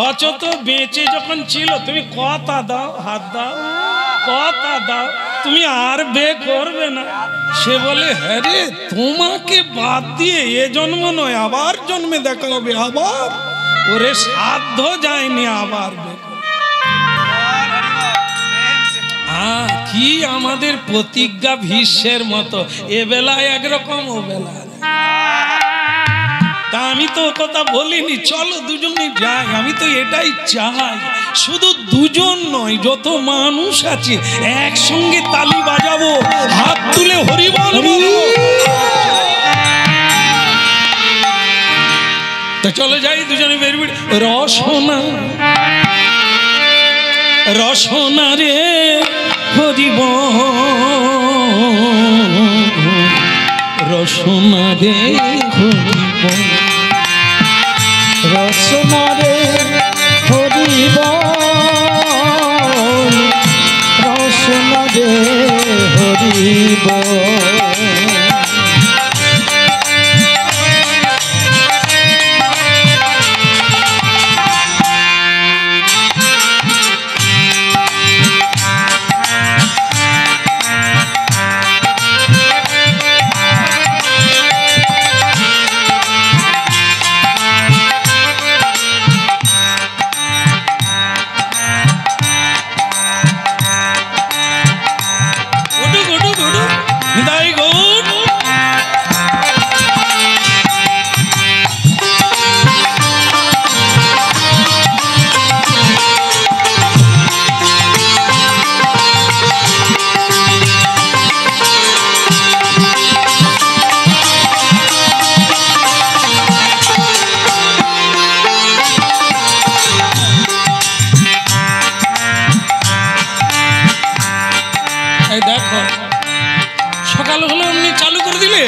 অচত বেঁচে যখন ছিল, তুমি কথা দাও, হাত দাও, কথা দাও, তুমি আর বিয়ে করবে না। সে বলে, হ্যাঁ রে, তোমাকে বাদ দিয়ে এ জন্ম নয়, আবার জন্মে দেখা হবে, আবার ওরে সাধ্য যায়নি আবার বিয়ে করবে। হ্যাঁ, কি আমাদের প্রতিজ্ঞা ভীষ্মের মতো, এ বেলায় একরকম, ও বেলায়। তা আমি তো কথা বলিনি, চলো দুজনে যাই, আমি তো এটাই চাই। শুধু দুজন নয়, যত মানুষ আছে একসঙ্গে তালি বাজাবো, হাত তুলে হরি বল বলবো। তো চলো যাই দুজনে বেরবি। রসনা রসনা রে হরি বল, রসনা রে হরি বল, রসনা রে হরি বল, রসনা রে হরি বল। দেখো, সকাল হলো এমনি চালু করে দিলে,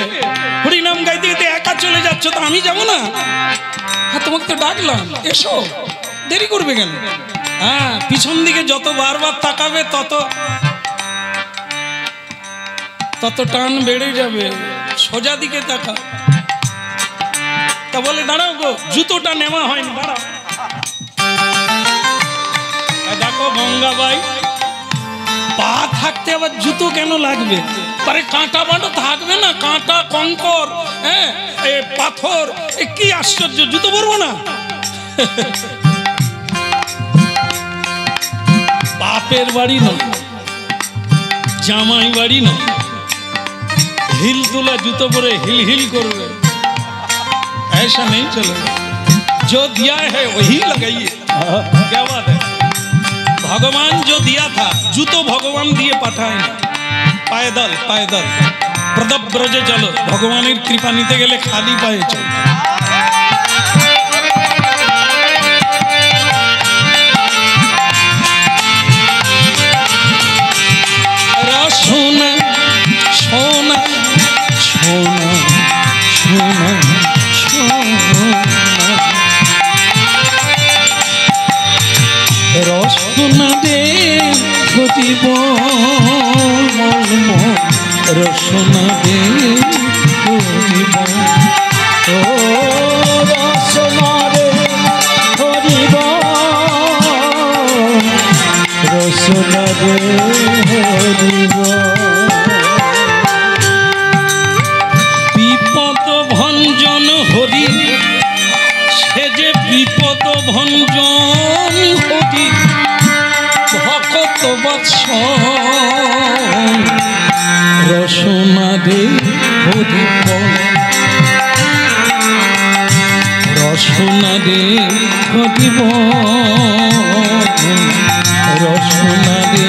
হরিনাম গাইতে গাইতে একা চলে যাচ্ছ, তো আমি যাবো না? হ্যাঁ, তোমাকে তো ডাকলাম, এসো, দেরি করবে কেন? হ্যাঁ, পিছন দিকে যত বারবার তাকাবে তত টান বেড়ে যাবে, সোজা দিকে তাকা। তা বলে, দাঁড়াও গো, জুতোটা নেওয়া হয়নি, দাঁড়াও। দেখো গঙ্গাবাই, পা থাকতে আবার জুতো কেন লাগবে? তারে কাঁটা বাঁটা থাকবে না, কাঁটা কঙ্কর, হ্যাঁ, পাথর, কি আশ্চর্য, জুতো পরবো না? বাপের বাড়ি নয়, জামাই বাড়ি নয়, হিল তোলা জুতো পরে হিল হিল করবে, ऐसा नहीं चलेगा। जो दिया है वही लगाइए। क्या बात है? भगवान जो दिया था, जूतो भगवान दिए पठाए, पैदल पैदल প্রতাপ ব্রজে চলো, ভগবানের কৃপা নিতে গেলে খালি পায়ে চলো। সোনা সোনা সোনা সোনা সোনা রসনা দে ঘটিব মলম, রসনা দে ঘটিব ও রসনা রে হরিব, রসনা রে হরিব। বিপদ ভঞ্জন হরি, সে যে বিপদ ভঞ্জন হরি, ভকত বৎসল রসনা দে হরিব, রসনা দে হরিব, রসনা দে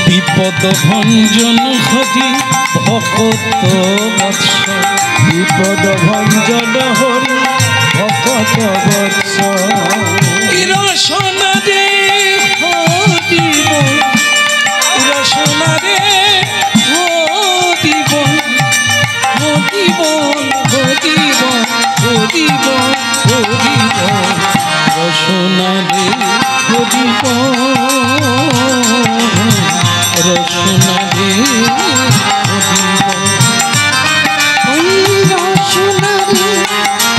বিপদ ভঞ্জন হরি ভকত বৎসল, বিপদ ভঞ্জন হরি ভকত বৎসল রসনা দে হরিব, রসনা দে হরিব, হরিব হরিব হরিব হরিব, রসনা দে হরিব, রসনা দে হরিব। ওই রসনা রে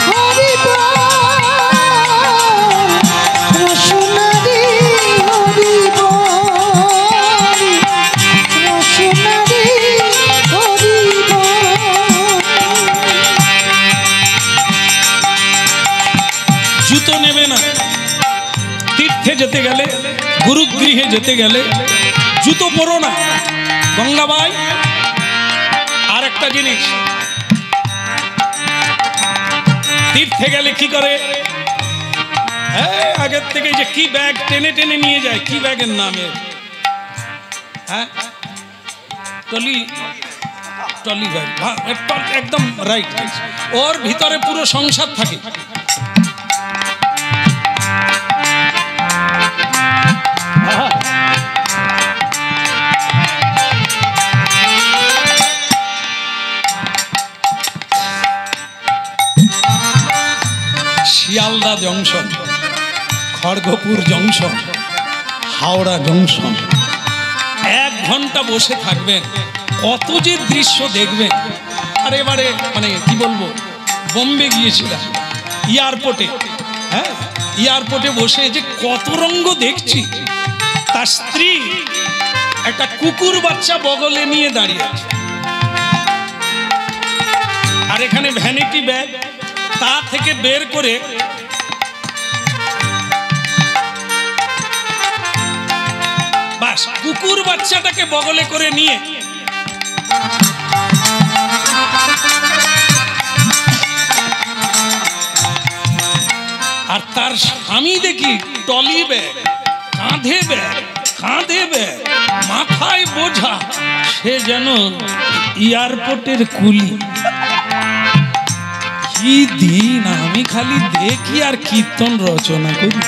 হরিব, রসনা রে হরিব, রসনা রে হরিব। জুতো নেবে না, তীর্থে যেতে গেলে, গুরুগৃহে যেতে গেলে জুতো পরো না। গঙ্গাবাই আর একটা জিনিস, তীর্থে গেলে কি করে, আগের থেকে যে কি ব্যাগ টেনে টেনে নিয়ে যায়, কি ব্যাগের নামে, হ্যাঁ টলি, টলি ব্যাগ, একদম রাইট। ওর ভিতরে পুরো সংসার থাকে। Sealdah junction, Kharagpur junction, Howrah junction, 1 ঘন্টা বসে থাকবেন, কত যে দৃশ্য দেখবেন। আর এবারে মানে কি বলবো, বোম্বে গিয়েছিলাম এয়ারপোর্টে, হ্যাঁ এয়ারপোর্টে বসে যে কত রঙ্গ দেখছি। তার স্ত্রী একটা কুকুর বাচ্চা বগলে নিয়ে দাঁড়িয়ে আছে, আর এখানে ভ্যানিটি ব্যাগ, তা থেকে বের করে বাস কুকুর বাচ্চাটাকে বগলে করে নিয়ে আর তার স্বামী দেখি টলি ব্যাগ, কাঁধে ব্যাগ, কাঁধে ব্যাগ, মাথায় বোঝা, সে যেন এয়ারপোর্টের কুলি। কি দিন, আমি খালি দেখি আর কীর্তন রচনা করি।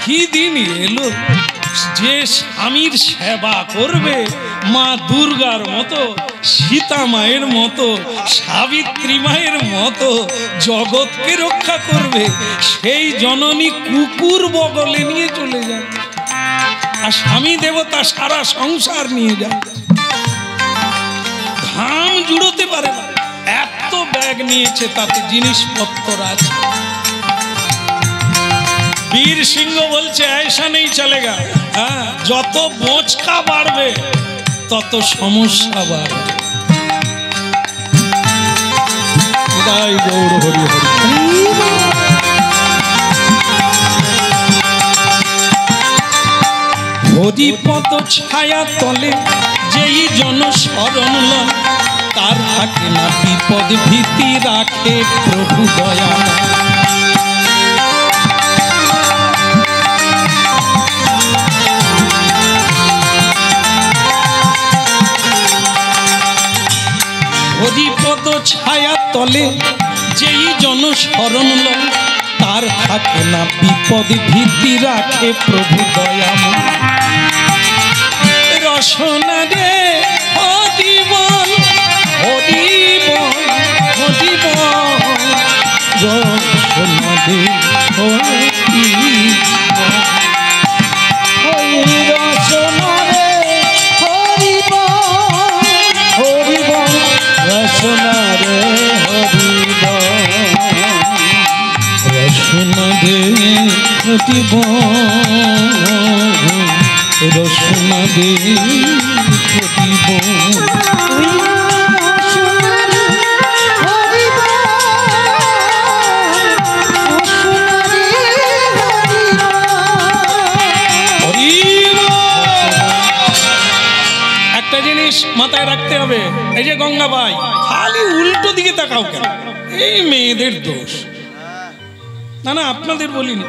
কি দিন এলো যে স্বামীর সেবা করবে, মা দুর্গার মতো, সীতা মায়ের মতো, সাবিত্রী মায়ের মতো জগৎকে রক্ষা করবে, সেই জননী কুকুর বগলে নিয়ে চলে যায়, আর স্বামী দেবতা সারা সংসার নিয়ে যায়। ঘাম জুড়োতে পারে না, এত ব্যাগ নিয়েছে, তাতে জিনিসপত্র আছে। বীর সিংহ বলছে ऐसा नहीं चलेगा, হ্যাঁ যত বোঝকা বাড়বে তত সমস্যা বাড়বে। জয় গৌর হরি হরি। হরিপদ ছায়া তলে যেই জন শরণ লয়, তার থাকে না বিপদ ভীতি রাখে প্রভু দয়াময়। হরিপদ ছায়া তলে যেই জন শরণ লয় তার থাকে না বিপদ ভীতি রাখে প্রভু দয়াময়। রসনা রে হরিবল হরিবল হরিবল রসনা রে হরিবল রসনা রে হরিবল হরিবল রসনা রে হরিবল রসনা রে হরিবল রসনা রে হরিবল। একটা জিনিস মাথায় রাখতে হবে, এই যে গঙ্গাবাই খালি উল্টো দিকে তাকাও কেন? এই মেয়েদের দোষ না, না আপনাদের বলিনি।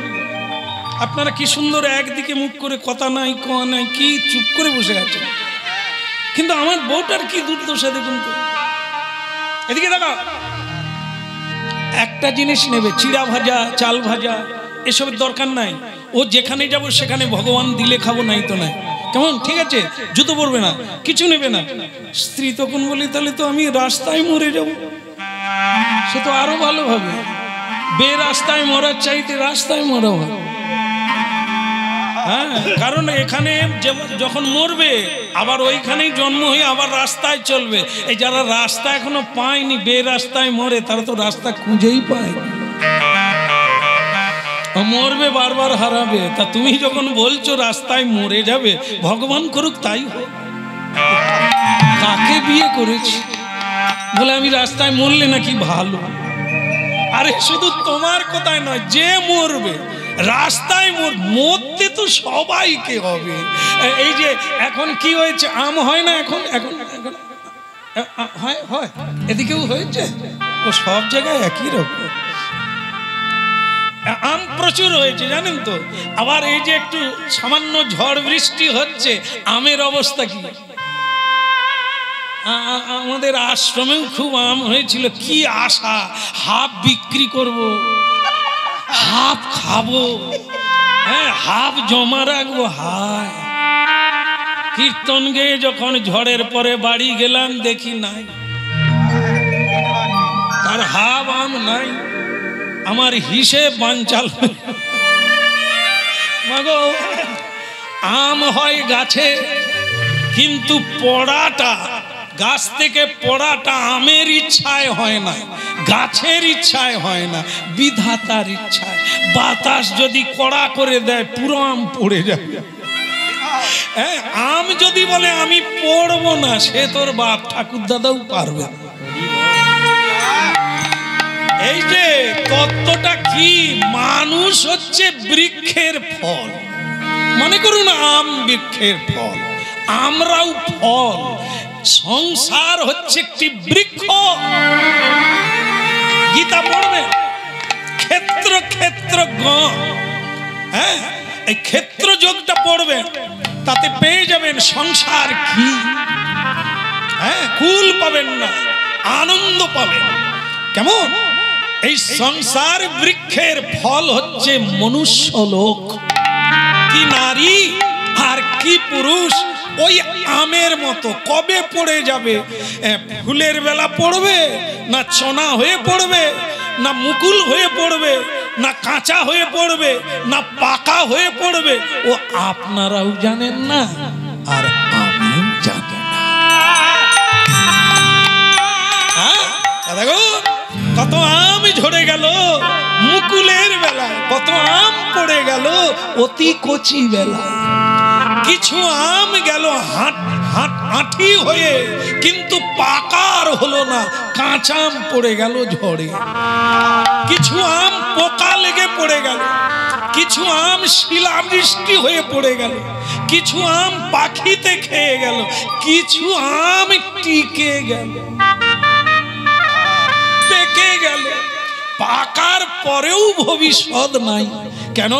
আপনারা কি সুন্দর একদিকে মুখ করে কথা নাই কোয়া নাই কি চুপ করে বসে আছেন, কিন্তু আমার বউটার কি দুর্দশা দেখুন তো। এদিকে তাকাও। একটা জিনিস নেবে, চিড়া ভাজা চাল ভাজা এসবের দরকার নাই। ও যেখানে যাব সেখানে ভগবান দিলে খাবো, নাই তো নাই। কেমন ঠিক আছে, জুতো পরবে না, কিছু নেবে না। স্ত্রী তখন বলি তাহলে তো আমি রাস্তায় মরে যাব। সে তো আরো ভালো হবে, বে রাস্তায় মরার চাইতে রাস্তায় মরা ভালো। হ্যাঁ, কারণ এখানে যখন মরবে আবার ওইখানেই জন্ম হয়ে আবার রাস্তায় চলবে। এই যারা রাস্তা এখনো পায়নি, বে রাস্তায় মরে, তারা তো রাস্তা খুঁজেই পায়, মরবে বারবার হারাবে। তা তুমি যখন বলছো রাস্তায় মরে যাবে, ভগবান করুক তাই হোক। কাকে বিয়ে করেছি বলে আমি রাস্তায় মরলে নাকি ভালো? আরে শুধু তোমার কথাই নয়, যে মরবে রাস্তায় মরতে তো সবাইকে হবে। এই যে এখন কি হয়েছে, আম হয় না এখন, এখন এখন হয় হয়, এদিকেও হয়েছে। ও সব জায়গায় একই রকম আম প্রচুর হয়েছে জানেন তো। আবার এই যে একটু সামান্য ঝড় বৃষ্টি হচ্ছে, আমের অবস্থা কি? আমাদের আশ্রমেও খুব আম হয়েছিল, কি আশা, হাফ বিক্রি করব, হাফ খাবো, হ্যাঁ হাফ জমা রাখবো। হায়, কীর্তন গেয়ে যখন ঝড়ের পরে বাড়ি গেলাম দেখি নাই, তার হাফ আম নাই। আমার হিসেব বানচাল। মাগো, আম হয় গাছে, কিন্তু পড়াটা গাছ থেকে পড়াটা আমের ইচ্ছায় হয় না, গাছের ইচ্ছায় হয় না, বিধাতার ইচ্ছায়। বাতাস যদি কড়া করে দেয় পুরো আম পড়ে যাবে। হ্যাঁ, আম যদি বলে আমি পড়বো না, সে তোর বাপ ঠাকুর দাদাও পারবে না। এই যে তত্ত্বটা কি, মানুষ হচ্ছে বৃক্ষের ফল। মনে করুন আম বৃক্ষের ফল, আমরাও ফল। সংসার হচ্ছে একটি বৃক্ষ। গীতা পড়বে, ক্ষেত্র ক্ষেত্র গ, হ্যাঁ এই ক্ষেত্র যোগটা পড়বে, তাতে পেয়ে যাবেন সংসার কি। হ্যাঁ, কুল পাবেন না, আনন্দ পাবেন। কেমন? এই সংসার বৃক্ষের ফল হচ্ছে মনুষ্য লোক। কি নারী আর কি পুরুষ ওই আমের মতো কবে পড়ে যাবে? ফুলের বেলা পড়বে, না চনা হয়ে পড়বে, না মুকুল হয়ে পড়বে, না কাঁচা হয়ে পড়বে, না পাকা হয়ে পড়বে, ও আপনারাও জানেন না আর আমিও জানি না। হ্যাঁ, দেখো কত আম ঝরে গেল মুকুলের বেলায়, কত আম পড়ে গেল অতি কচি বেলায়। কিছু আম গেল আঠি হয়ে, কিন্তু পাকার হলো না, কাঁচা আম পড়ে গেল ঝড়ে। কিছু আম পোকা লেগে পড়ে গেল, কিছু আম শিলাবৃষ্টি হয়ে পড়ে গেল, কিছু আম পাখিতে খেয়ে গেল, কিছু আম টিকে গেল। পেকে গেল, পাকার পরেও ভবিষ্যৎ নাই। কেন?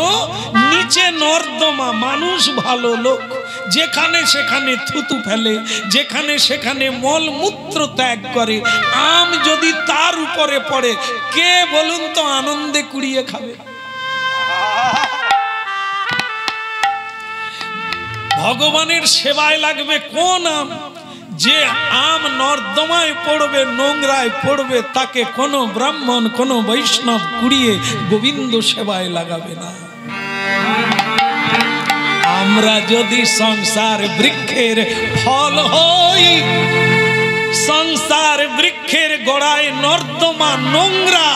নিচে নর্দমা, মানুষ ভালো লোক, যেখানে সেখানে থুতু ফেলে, যেখানে সেখানে মলমূত্র ত্যাগ করে। আম যদি তার উপরে পড়ে, কে বলুন তো আনন্দে কুড়িয়ে খাবে? ভগবানের সেবায় লাগবে কোন আম? যে আম নর্দমায় পড়বে, নোংরায় পড়বে, তাকে কোনো ব্রাহ্মণ, কোনো বৈষ্ণব কুড়িয়ে গোবিন্দ সেবায় লাগাবে না। আমরা যদি সংসার বৃক্ষের ফল হই, সংসার বৃক্ষের গোড়ায় নর্দমা নোংরা,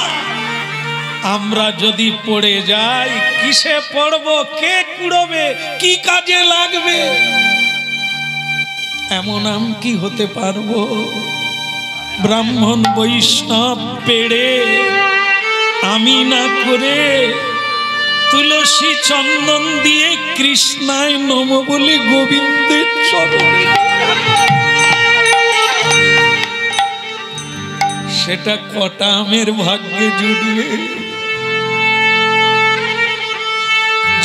আমরা যদি পড়ে যাই, কিসে পড়ব? কে কুড়বে? কি কাজে লাগবে? এমন আম কি হতে পারবো? ব্রাহ্মণ বৈষ্ণব পেড়ে আমি না করে তুলসী চন্দন দিয়ে কৃষ্ণায় নম বলে গোবিন্দের চরণে, সেটা কটা আমের ভাগ্যে জুড়বে?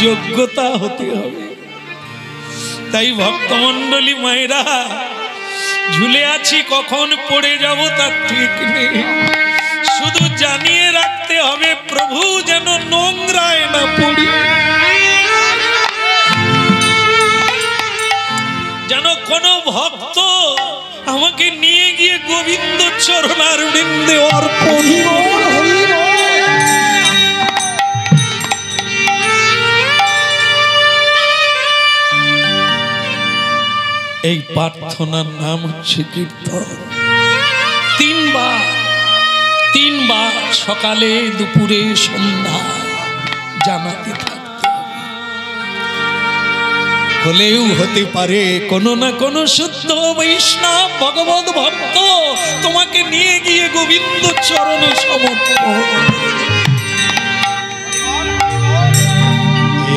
যোগ্যতা হতে হবে। তাই ভক্তমণ্ডলী মায়েরা, ঝুলে আছি, কখন পড়ে যাব তার ঠিক নেই। শুধু জানিয়ে রাখতে হবে, প্রভু যেন নোংরায় না পড়ি, যেন কোন ভক্ত আমাকে নিয়ে গিয়ে গোবিন্দ চরণারবিন্দে অর্পণ। এই প্রার্থনার নাম হচ্ছে কীর্তন। তিনবার সকালে, দুপুরে, সন্ধ্যায় জানাতে থাকতে হবে। হলেও হতে পারে কোনো না কোনো শুদ্ধ বৈষ্ণব ভগবত ভক্ত তোমাকে নিয়ে গিয়ে গোবিন্দ চরণে সমর্পণ।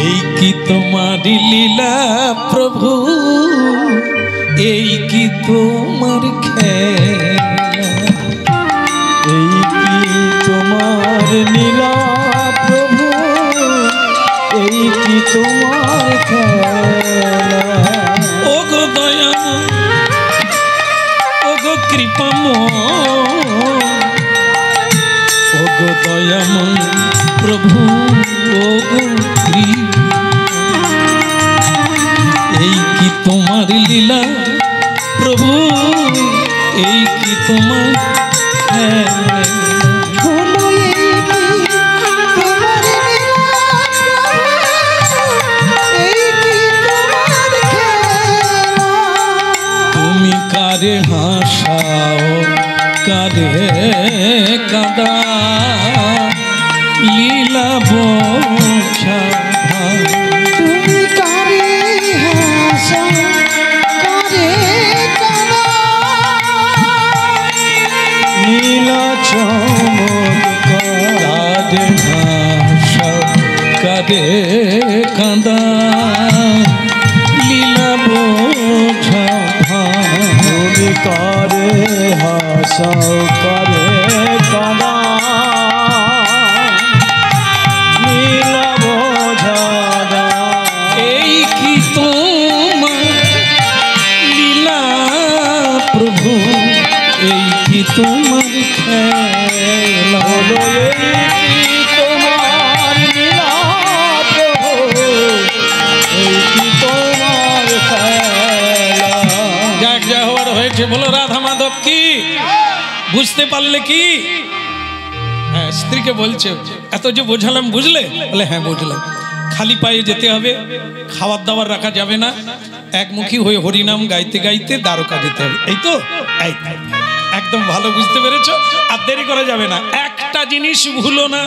এই কি তোমার লীলা প্রভু, এই কি তোমার খেলা, এই কি তোমার লীলা প্রভু, এই কি তোমার খেলা। ও গো দয়াময়, ও গো কৃপাময়, ও গো দয়াময় প্রভু, ও গো এই কি তোমার লীলা প্রভু, এই কি তোমার খেলা। তুমি কারে হাসাও, কারে কাঁদা, লীলা বোঝা। তুমি কারে হাসাও, কারে কাঁদা, লীলা চমৎকার। কারে হাসাও, কারে কাঁদা, লীলা বোঝা। তুমি কারে হাসাও, কারে কাঁদা, লীলা বোঝা। এই কি তোমার লীলা প্রভু, এই কি তোমার খেলা। বলো এই কি তোমার লীলা প্রভু, এই কি তোমার খেলা। যাক, যা হওয়ার হয়েছে। বলো রাধা মাধব কি? বুঝতে পারলে কি? হ্যাঁ, স্ত্রীকে বলছে, এত যে বোঝালাম বুঝলে? বলে হ্যাঁ বুঝলাম। খালি পায়ে যেতে হবে, খাবার দাবার রাখা যাবে না, একমুখী হয়ে হরিনাম গাইতে গাইতে দ্বারকা যেতে হবে। এই তো, এই একদম ভালো বুঝতে পেরেছ। আর দেরি করা যাবে না। একটা জিনিস ভুলো না,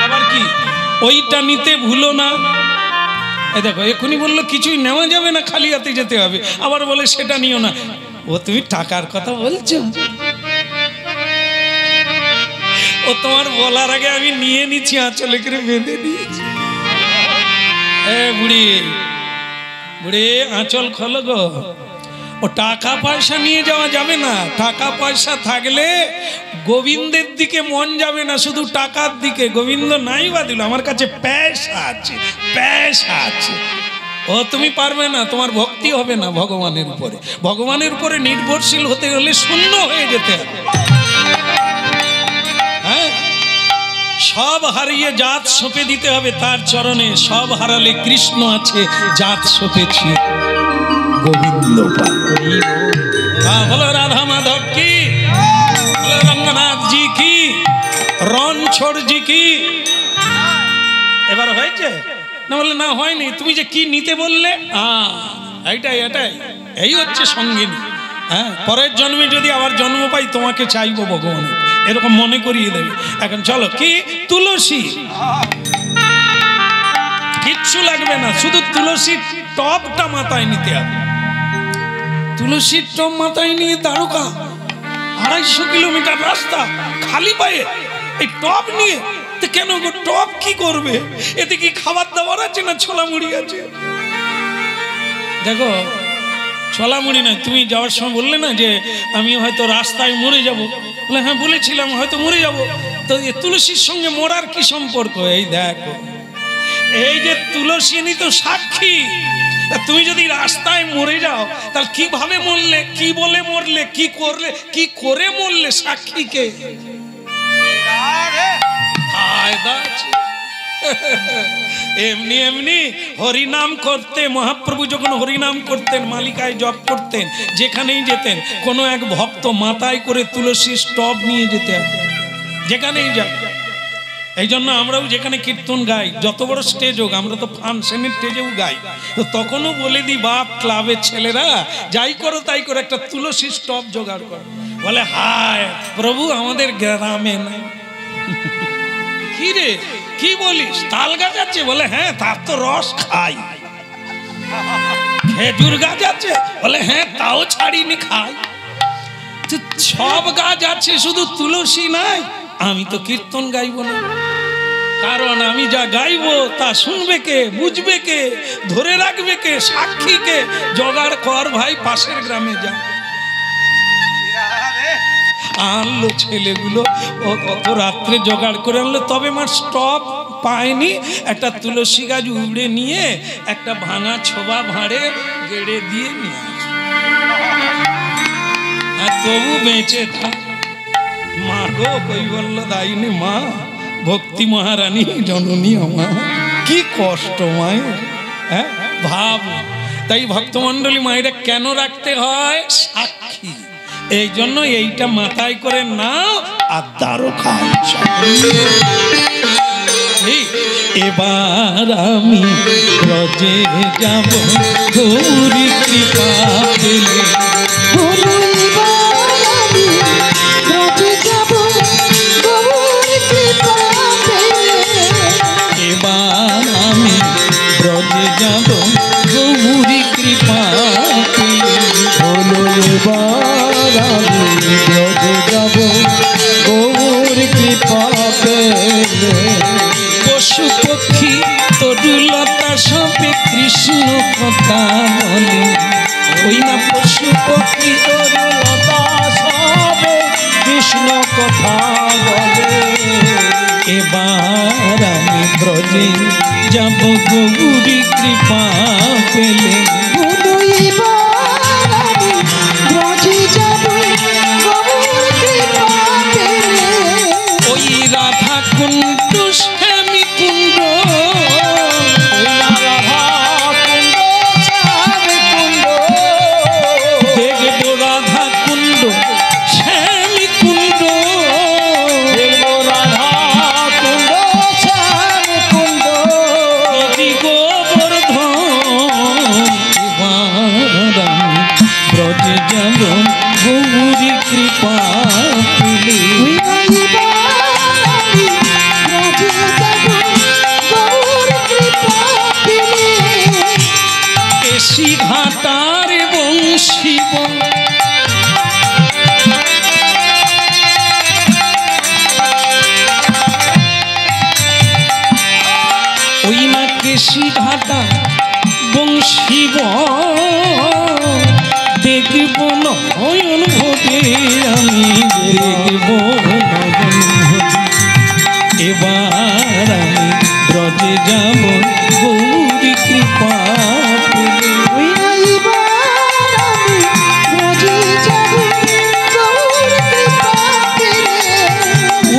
আবার কি? ওইটা নিতে ভুলো না। এই দেখো, এখনই বললো কিছুই নেওয়া যাবে না, খালি হাতে যেতে হবে, আবার বলে সেটা নিও না। ও তুমি টাকার কথা বলছো? ও তোমার বলার আগে আমি নিয়ে নিচ্ছি, আঁচলে করে বেঁধে নিয়েছি। এ বুড়ি, বুড়ি আঁচল খোলো গো। ও টাকা পয়সা নিয়ে যাওয়া যাবে না। টাকা পয়সা থাকলে গোবিন্দের দিকে মন যাবে না, শুধু টাকার দিকে। গোবিন্দ নাই বা দিল, আমার কাছে পয়সা আছে, পয়সা আছে। ও তুমি পারবে না, তোমার ভক্তি হবে না ভগবানের উপরে। ভগবানের উপরে নির্ভরশীল হতে হলে শূন্য হয়ে যেতে হবে। হ্যাঁ, সব হারিয়ে জাত সঁপে দিতে হবে তার চরণে। সব হারালে কৃষ্ণ আছে, জাত সঁপেছি গোবিন্দ পাই। বলো রাধা মাধব কি, বলো রঙ্গনাথ জি কি, রণছোড় জি কি। এবার হয়েছে না? বললে না হয়নি। তুমি যে কি নিতে বললে, এইটাই এটাই, এই হচ্ছে সঙ্গিনী। হ্যাঁ, পরের জন্মে যদি আবার জন্ম পাই তোমাকে চাইবো ভগবান, এরকম মনে করিয়ে দেবে। এখন চলো, কি তুলসী, কিচ্ছু লাগবে না, শুধু তুলসীর টবটা মাথায় নিতে হবে। তুলসীর টব মাথায় নিয়ে দ্বারকা 250 কিলোমিটার রাস্তা খালি পায়ে, এই টব নিয়ে। তো কেন গো, টব কি করবে? এতে কি খাবার দাবার আছে না ছোলা মুড়ি আছে? দেখো, ছোলা মুড়ি না, তুমি যাওয়ার সময় বললে না যে আমি হয়তো রাস্তায় মরে যাব। বলে হ্যাঁ বলেছিলাম, হয়তো মরে যাব। তো এই তুলসীর সঙ্গে মরার কি সম্পর্ক? এই দেখো, এই যে তুলসী তো সাক্ষী। তুমি যদি রাস্তায় মরে যাও, তাহলে কিভাবে মরলে, কি বলে মরলে, কি করলে, কি করে মরলে, সাক্ষীকে এমনি এমনি হরিনাম করতে, মহাপ্রভু যখন হরিনাম করতেন, মালিকায় জপ করতেন, যেখানেই যেতেন কোনো এক ভক্ত মাথায় করে তুলসীর স্টব নিয়ে যেতেন, যেখানেই যান। এই জন্য আমরাও যেখানে কীর্তন গাই, যত বড় স্টেজ হোক, আমরা তো ফাংশনের স্টেজেও গাই, তো তখনও বলে দিই বাপ ক্লাবের ছেলেরা যাই করো তাই করে একটা তুলসী স্টব জোগাড় করো। বলে হায় প্রভু, আমাদের গ্রামে নাই। কি রে, কি বলিস, তাল গাছ আছে? বলে হ্যাঁ, তার তো রস খাই। খেজুর গাছ আছে? বলে হ্যাঁ, তাও ছাড়িনি, খাই। সব গাছ আছে, শুধু তুলসী নাই। আমি তো কীর্তন গাইব না, কারণ আমি যা গাইবো তা শুনবে কে, বুঝবে কে, ধরে রাখবে কে, সাক্ষী কে? জোগাড় কর ভাই, পাশের গ্রামে যা। আনলো ছেলেগুলো, ও কত রাত্রে জোগাড় করে আনলো, তবে আমার স্টপ পায়নি। একটা তুলসী গাছ উড়ে নিয়ে একটা ভাঙা ছোবা ভাঁড়ে গেড়ে দিয়ে নিয়ে আসে, আর তবু বেঁচে থাক। মা গো কৈবল্য দায়িনী মা, ভক্তি মহারানী জননী আমার, কি কষ্ট মায়ের। হ্যাঁ ভাব। তাই ভক্তমণ্ডলী মায়েরা কেন রাখতে হয়? সাক্ষী। এই জন্য এইটা মাথায় করে নাও, আর দ্বারকা। এবার আমি ব্রজে যাব, গৌরী কৃপা পেলে। এবার আমি ব্রজে যাব, গৌরী কৃপা পেলে। বলো এবার আমি ব্রজে যাব, গৌর কৃপা পেলে। পশু পক্ষী তরুলতা সবে কৃষ্ণ কথা বলে। ওই না পশু পক্ষী তরুলতা সবে কৃষ্ণ কথা বলে। এবার আমি ব্রজে যাব, গৌরী কৃপা পেলে। ওই রাধা কুণ্ড শ্যামী কুণ্ড, দেখবো রাধা কুণ্ড শ্যামী কুণ্ড, গোবর্ধন। এবার আমি ব্রজে যাব, গৌরী কৃপা পেলে। কেশি ঘাটার বংশী ওই না কেশি ঘাটা বংশী দেখব নয়ন ভোটে আমি দেখব নয়ন ভোটে এবার আমি ব্রজে যাব গৌরী কৃপা পেলে।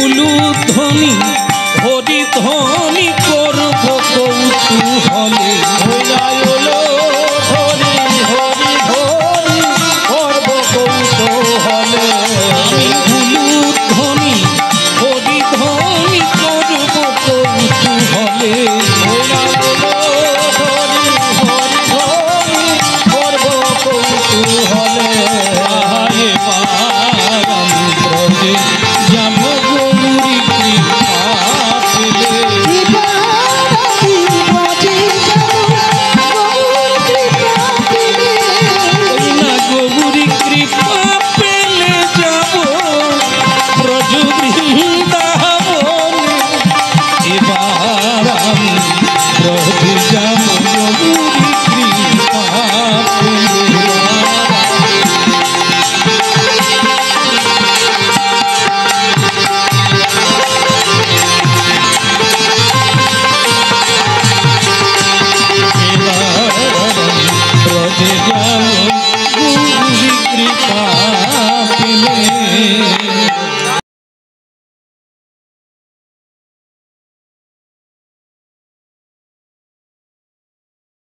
উলুধ্বনি হরিধ্বনি